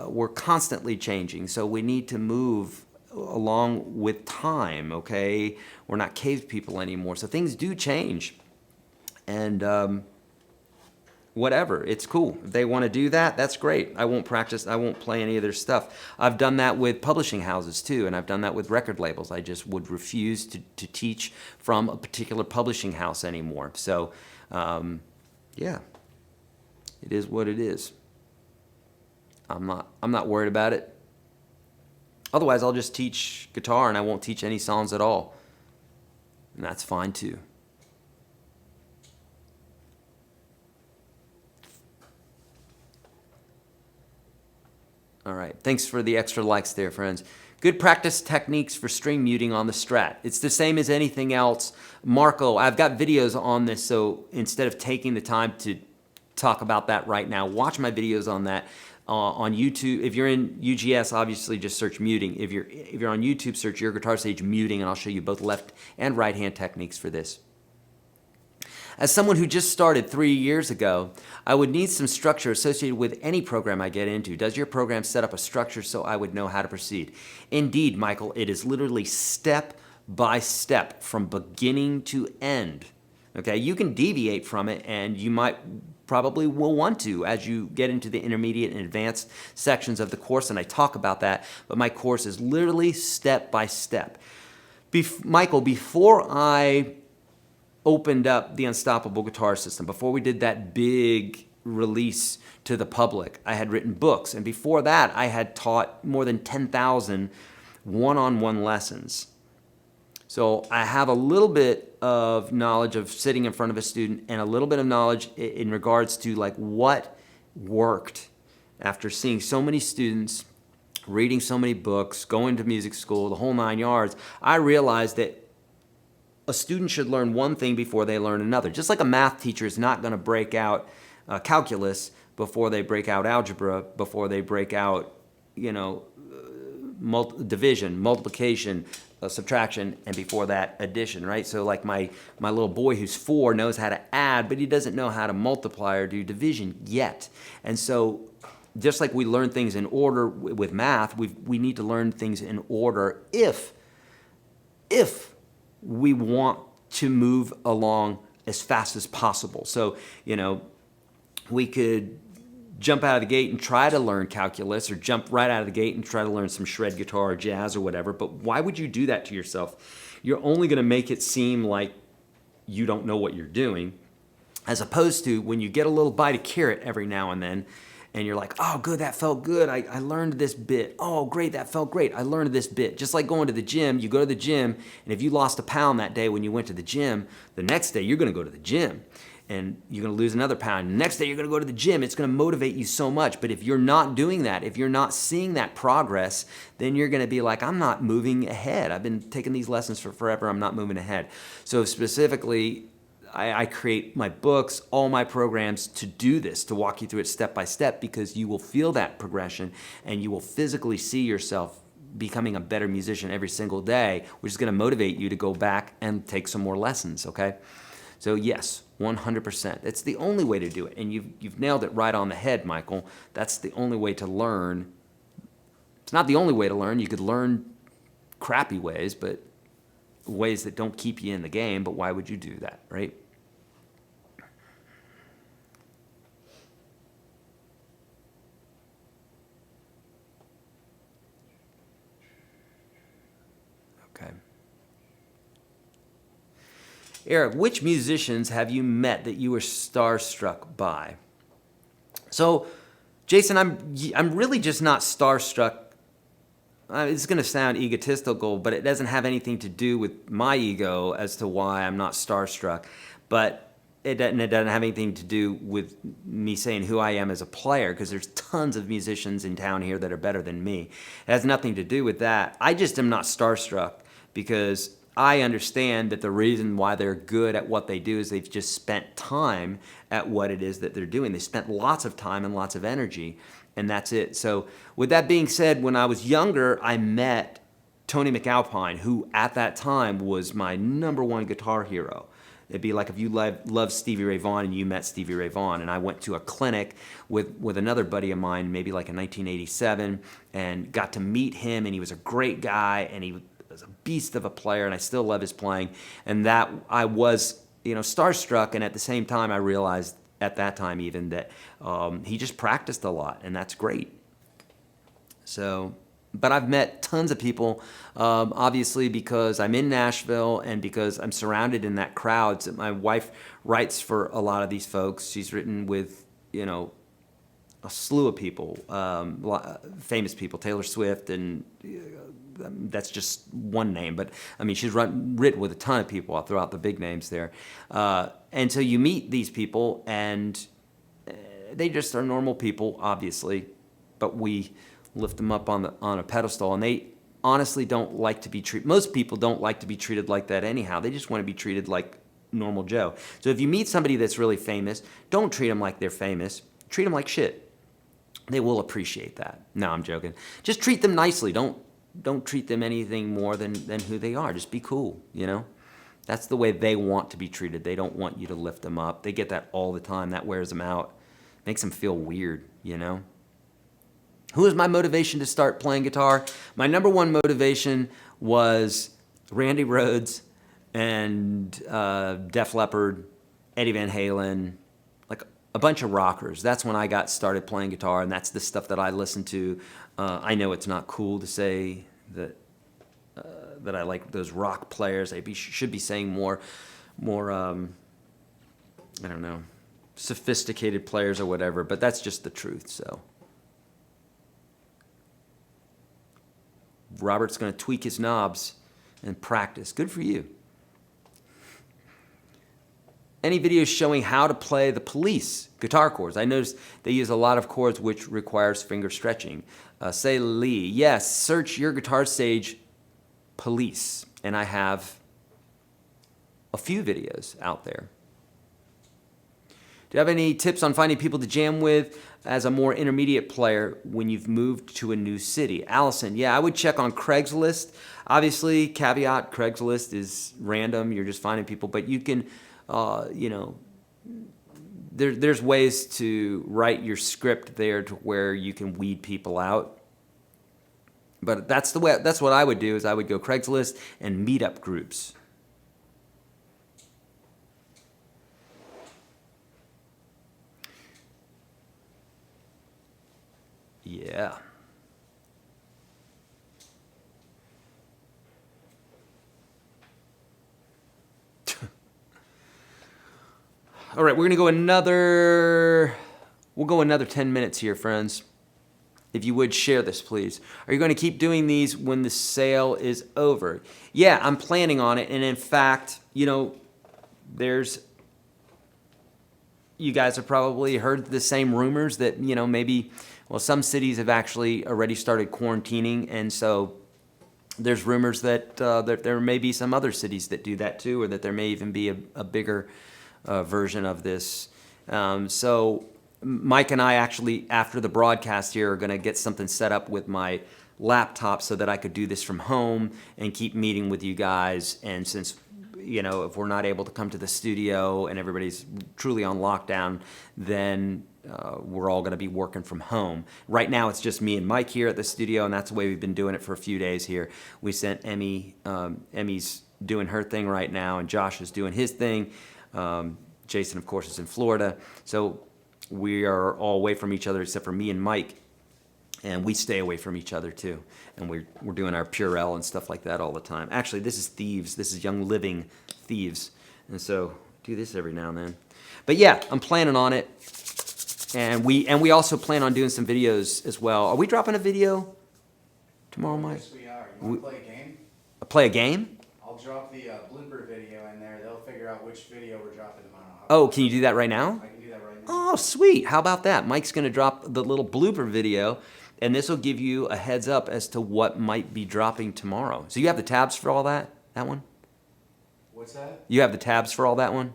We're constantly changing, so we need to move along with time, okay? We're not cave people anymore, so things do change. And whatever, it's cool. If they want to do that, that's great. I won't practice, I won't play any of their stuff. I've done that with publishing houses too, and I've done that with record labels. I just would refuse to teach from a particular publishing house anymore. So, yeah, it is what it is. I'm not worried about it. Otherwise, I'll just teach guitar and I won't teach any songs at all. And that's fine too. All right, thanks for the extra likes there, friends. Good practice techniques for string muting on the Strat. It's the same as anything else. Marco, I've got videos on this, so instead of taking the time to talk about that right now, watch my videos on that on YouTube. If you're in UGS, obviously just search muting. If you're on YouTube, search YourGuitarSage muting, and I'll show you both left and right hand techniques for this. As someone who just started 3 years ago, I would need some structure associated with any program I get into. Does your program set up a structure so I would know how to proceed? Indeed, Michael, it is literally step by step from beginning to end. Okay, you can deviate from it, and you probably will want to as you get into the intermediate and advanced sections of the course, and I talk about that, but my course is literally step by step. Michael, before I opened up the Unstoppable Guitar System, before we did that big release to the public, I had written books, and before that I had taught more than 10,000 one-on-one lessons. So I have a little bit of knowledge of sitting in front of a student and a little bit of knowledge in regards to like what worked. After seeing so many students, reading so many books, going to music school, the whole 9 yards, I realized that a student should learn one thing before they learn another. Just like a math teacher is not going to break out calculus before they break out algebra, before they break out, division, multiplication, subtraction, and before that addition, right? So like my little boy who's 4 knows how to add, but he doesn't know how to multiply or do division yet. And so just like we learn things in order with math, we need to learn things in order if we want to move along as fast as possible. So, we could jump out of the gate and try to learn calculus, or jump right out of the gate and try to learn some shred guitar or jazz or whatever. But why would you do that to yourself? You're only going to make it seem like you don't know what you're doing, as opposed to when you get a little bite of carrot every now and then, and you're like, oh, good, that felt good. I learned this bit. Oh, great, that felt great. I learned this bit. Just like going to the gym, you go to the gym, and if you lost a pound that day when you went to the gym, the next day you're going to go to the gym, and you're going to lose another pound. The next day you're going to go to the gym. It's going to motivate you so much. But if you're not doing that, if you're not seeing that progress, then you're going to be like, I'm not moving ahead. I've been taking these lessons for forever. I'm not moving ahead. So specifically, I create my books, all my programs to do this, to walk you through it step by step, because you will feel that progression and you will physically see yourself becoming a better musician every single day, which is going to motivate you to go back and take some more lessons, okay? So yes, 100%. It's the only way to do it. And you've nailed it right on the head, Michael. That's the only way to learn. It's not the only way to learn. You could learn crappy ways, but ways that don't keep you in the game, but why would you do that, right? Okay. Eric, which musicians have you met that you were starstruck by? So, Jason, I'm really just not starstruck. It's going to sound egotistical, but it doesn't have anything to do with my ego as to why I'm not starstruck. But it doesn't have anything to do with me saying who I am as a player, because there's tons of musicians in town here that are better than me. It has nothing to do with that. I just am not starstruck because I understand that the reason why they're good at what they do is they've just spent time at what it is that they're doing. They spent lots of time and lots of energy, and that's it. So with that being said, when I was younger, I met Tony McAlpine, who at that time was my #1 guitar hero. It'd be like if you love Stevie Ray Vaughan and you met Stevie Ray Vaughan. And I went to a clinic with another buddy of mine, maybe like in 1987, and got to meet him, and he was a great guy, and he was a beast of a player, and I still love his playing. And that I was, starstruck, and at the same time I realized at that time even that he just practiced a lot, and that's great. So, but I've met tons of people, obviously because I'm in Nashville and because I'm surrounded in that crowd. So my wife writes for a lot of these folks. She's written with, a slew of people, famous people, Taylor Swift, and that's just one name. But I mean, she's written with a ton of people. I'll throw out the big names there. And so you meet these people, and they just are normal people, obviously, but we lift them up on a pedestal, and they honestly don't like to be treated. Most people don't like to be treated like that anyhow. They just want to be treated like normal Joe. So if you meet somebody that's really famous, don't treat them like they're famous. Treat them like shit. They will appreciate that. No, I'm joking. Just treat them nicely. Don't treat them anything more than who they are. Just be cool, That's the way they want to be treated. They don't want you to lift them up. They get that all the time. That wears them out. Makes them feel weird, Who was my motivation to start playing guitar? My #1 motivation was Randy Rhoads and Def Leppard, Eddie Van Halen, like a bunch of rockers. That's when I got started playing guitar, and that's the stuff that I listened to. I know it's not cool to say that I like those rock players. I should be saying more I don't know, sophisticated players or whatever, but that's just the truth, so. Robert's going to tweak his knobs and practice. Good for you. Any videos showing how to play the Police guitar chords? I noticed they use a lot of chords which requires finger stretching. Say Lee. Yes, search YourGuitarSage Police, and I have a few videos out there. Do you have any tips on finding people to jam with as a more intermediate player when you've moved to a new city? Allison, yeah, I would check on Craigslist. Obviously, caveat, Craigslist is random. You're just finding people. But you can, there's ways to write your script there to where you can weed people out. But that's what I would do, is I would go Craigslist and meetup groups. Yeah. All right, we're gonna go we'll go another 10 minutes here, friends. If you would share this, please. Are you gonna keep doing these when the sale is over? Yeah, I'm planning on it. And in fact, you know, you guys have probably heard the same rumors that, you know, maybe, well, some cities have actually already started quarantining. And so there's rumors that, that there may be some other cities that do that too, or that there may even be a bigger version of this. So Mike and I actually, after the broadcast here, are going to get something set up with my laptop so that I could do this from home and keep meeting with you guys. And since, you know, if we're not able to come to the studio and everybody's truly on lockdown, then we're all going to be working from home. Right now, it's just me and Mike here at the studio, and that's the way we've been doing it for a few days here. We sent Emmy. Emmy's doing her thing right now, and Josh is doing his thing. Jason, of course, is in Florida. So we are all away from each other except for me and Mike. And we stay away from each other too. And we're doing our Purell and stuff like that all the time. Actually, this is Thieves. This is Young Living Thieves. And so do this every now and then. But yeah, I'm planning on it. And we also plan on doing some videos as well. Are we dropping a video tomorrow, Mike? Yes, we are. You want to play a game? Play a game? I'll drop the blooper video in there. They'll figure out which video we're dropping tomorrow. Oh, can you do that right now? I can do that right now. Oh, sweet. How about that? Mike's going to drop the little blooper video, and this will give you a heads up as to what might be dropping tomorrow. So you have the tabs for all that one? What's that? You have the tabs for all that one?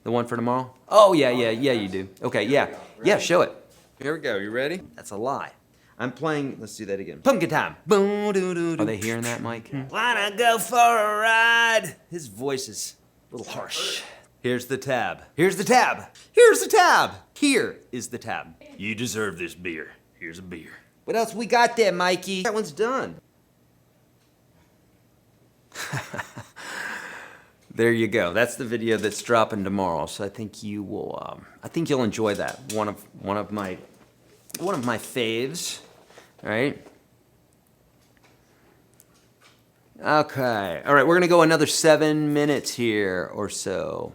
The one for tomorrow? Oh, yeah, you do. Okay, yeah. Yeah, show it. Here we go. You ready? That's a lie. I'm playing, let's do that again. Pumpkin time. Are they hearing that, Mike? Wanna go for a ride? His voice is a little harsh. Here's the tab. Here's the tab. Here's the tab. Here is the tab. You deserve this beer. Here's a beer. What else we got there, Mikey? That one's done. There you go. That's the video that's dropping tomorrow. So I think you will. I think you'll enjoy that. One of my faves. All right. Okay. All right. We're gonna go another 7 minutes here or so.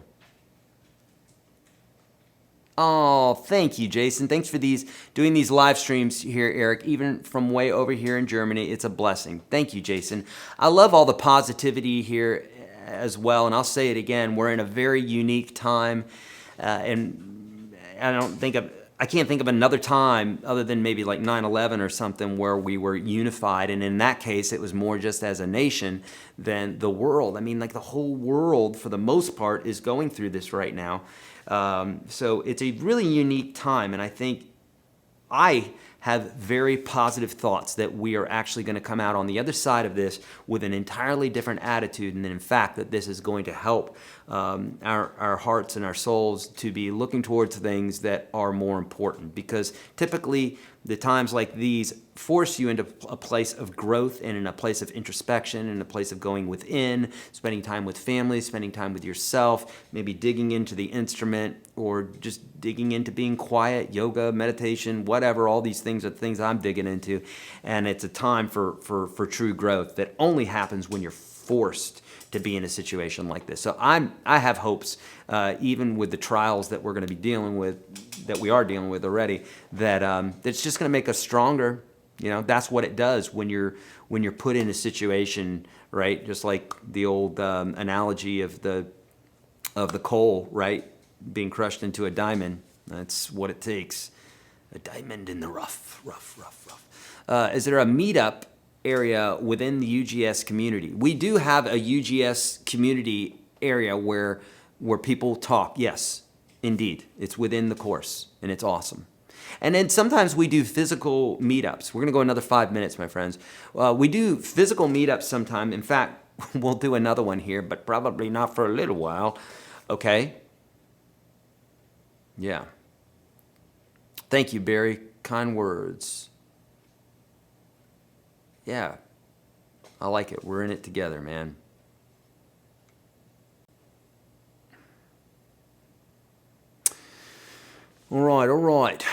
Oh, thank you, Jason. Thanks for doing these live streams here, Eric. Even from way over here in Germany, it's a blessing. Thank you, Jason. I love all the positivity here as well, and I'll say it again. We're in a very unique time, and I can't think of another time other than maybe like 9/11 or something where we were unified. And in that case, it was more just as a nation than the world. I mean, like the whole world, for the most part, is going through this right now. So it's a really unique time, and I think I have very positive thoughts that we are actually going to come out on the other side of this with an entirely different attitude, and in fact that this is going to help our hearts and our souls to be looking towards things that are more important, because typically the times like these force you into a place of growth and in a place of introspection and a place of going within, spending time with family, spending time with yourself, maybe digging into the instrument or just digging into being quiet, yoga, meditation, whatever. All these things are things I'm digging into, and it's a time for true growth that only happens when you're forced to be in a situation like this. So I have hopes, even with the trials that we're going to be dealing with, that we are dealing with already, that it's just going to make us stronger. You know, that's what it does when you're put in a situation, right? Just like the old analogy of the coal, right, being crushed into a diamond. That's what it takes. A diamond in the rough. Is there a meetup area within the UGS community? We do have a UGS community area where people talk. Yes, indeed. It's within the course, and it's awesome. And then sometimes we do physical meetups. We're going to go another 5 minutes, my friends. We do physical meetups sometime. In fact, we'll do another one here, but probably not for a little while. Okay? Yeah. Thank you, Barry. Kind words. Yeah. I like it. We're in it together, man. All right.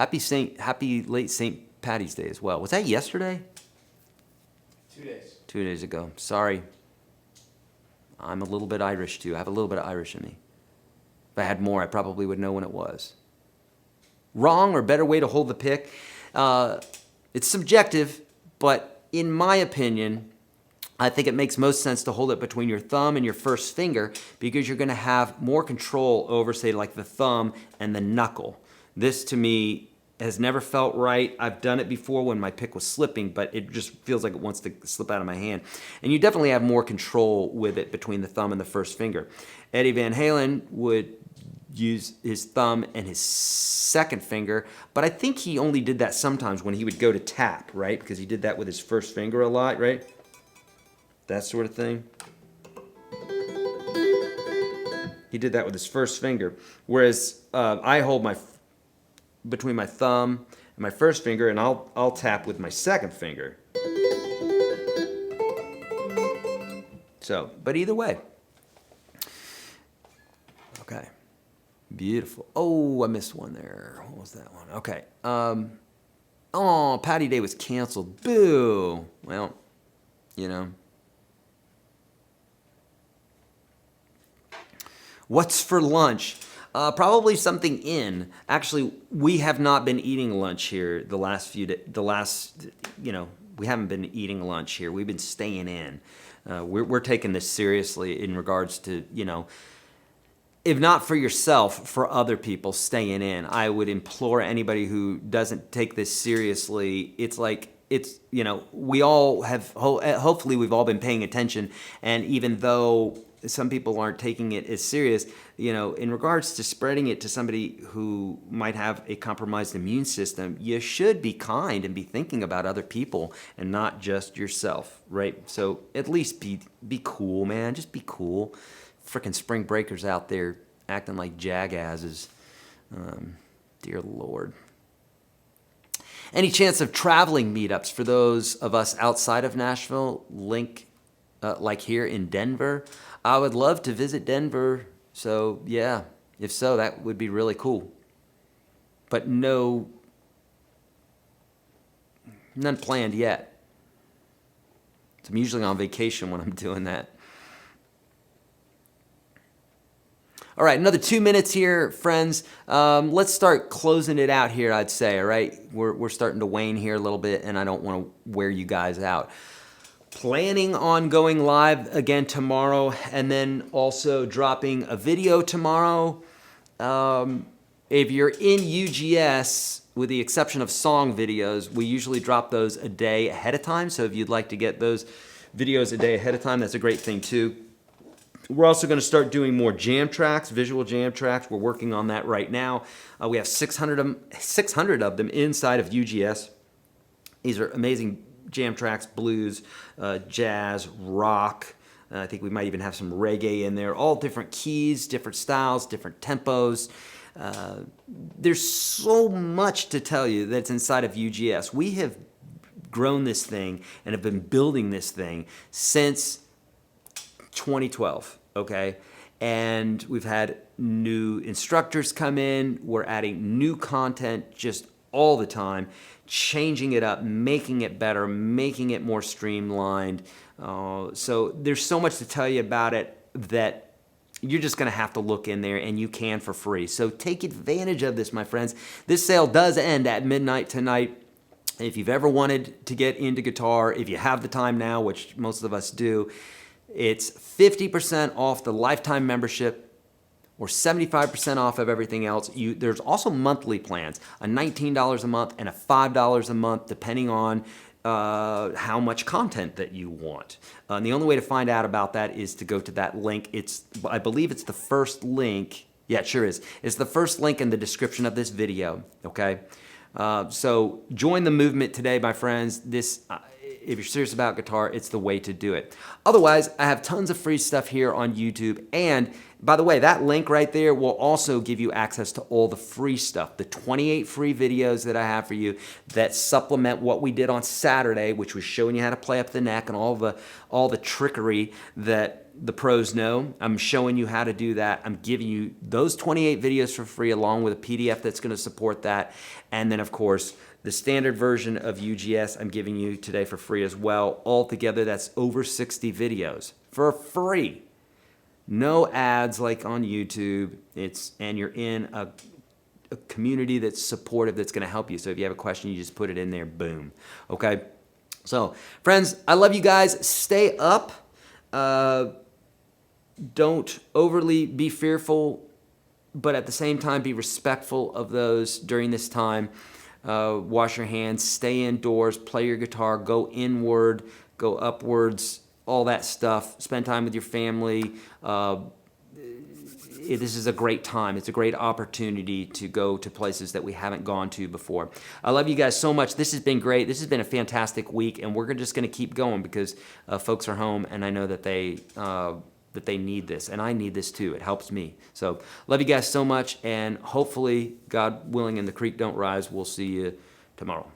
Happy late St. Patty's Day as well. Was that yesterday? 2 days. 2 days ago. Sorry. I'm a little bit Irish too. I have a little bit of Irish in me. If I had more, I probably would know when it was. Wrong or better way to hold the pick? It's subjective, but in my opinion, I think it makes most sense to hold it between your thumb and your first finger because you're going to have more control over, say, like the thumb and the knuckle. This, to me, has never felt right. I've done it before when my pick was slipping, but it just feels like it wants to slip out of my hand. And you definitely have more control with it between the thumb and the first finger. Eddie Van Halen would use his thumb and his second finger, but I think he only did that sometimes when he would go to tap, right? Because he did that with his first finger a lot, right? That sort of thing. He did that with his first finger, whereas I hold between my thumb and my first finger, and I'll tap with my second finger. So, but either way. Okay. Beautiful. Oh, I missed one there. What was that one? Okay. Oh, Patty Day was canceled. Boo. Well, you know. What's for lunch? Probably something in. Actually, we have not been eating lunch here the last few days. We haven't been eating lunch here. We've been staying in. We're taking this seriously in regards to, if not for yourself, for other people staying in. I would implore anybody who doesn't take this seriously. We all have, hopefully we've all been paying attention. And even though some people aren't taking it as serious, in regards to spreading it to somebody who might have a compromised immune system, you should be kind and be thinking about other people and not just yourself, right? So at least be cool, man. Just be cool. Frickin' spring breakers out there acting like jackasses. Dear Lord. Any chance of traveling meetups for those of us outside of Nashville? Link like here in Denver. I would love to visit Denver. So yeah, if so, that would be really cool. But none planned yet. So I'm usually on vacation when I'm doing that. All right, another 2 minutes here, friends. Let's start closing it out here, I'd say, all right? We're starting to wane here a little bit, and I don't want to wear you guys out. Planning on going live again tomorrow, and then also dropping a video tomorrow. If you're in UGS, with the exception of song videos, we usually drop those a day ahead of time. So if you'd like to get those videos a day ahead of time, that's a great thing too. We're also going to start doing more jam tracks, visual jam tracks. We're working on that right now. We have 600 of them inside of UGS. These are amazing jam tracks, blues, jazz, rock. I think we might even have some reggae in there. All different keys, different styles, different tempos. There's so much to tell you that's inside of UGS. We have grown this thing and have been building this thing since 2012, okay? And we've had new instructors come in. We're adding new content just all the time, changing it up, making it better, making it more streamlined. So there's so much to tell you about it that you're just going to have to look in there, and you can for free. So take advantage of this, my friends. This sale does end at midnight tonight. If you've ever wanted to get into guitar, if you have the time now, which most of us do, it's 50% off the lifetime membership or 75% off of everything else. There's also monthly plans, a $19 a month and a $5 a month, depending on how much content that you want. And the only way to find out about that is to go to that link. I believe it's the first link. Yeah, it sure is. It's the first link in the description of this video, okay? So join the movement today, my friends. If you're serious about guitar, it's the way to do it. Otherwise, I have tons of free stuff here on YouTube. And by the way, that link right there will also give you access to all the free stuff, the 28 free videos that I have for you that supplement what we did on Saturday, which was showing you how to play up the neck and all the trickery that the pros know. I'm showing you how to do that. I'm giving you those 28 videos for free along with a PDF that's going to support that. And then, of course, the standard version of UGS I'm giving you today for free as well. Altogether, that's over 60 videos for free. No ads like on YouTube. And you're in a community that's supportive, that's going to help you. So if you have a question, you just put it in there. Boom. Okay? So, friends, I love you guys. Stay up. Don't overly be fearful, but at the same time, be respectful of those during this time. Wash your hands, stay indoors, play your guitar, go inward, go upwards, all that stuff. Spend time with your family. This is a great time. It's a great opportunity to go to places that we haven't gone to before. I love you guys so much. This has been great. This has been a fantastic week, and we're just going to keep going because folks are home, and I know that they need this, and I need this too. It helps me. So love you guys so much, and hopefully, God willing, and the creek don't rise, we'll see you tomorrow.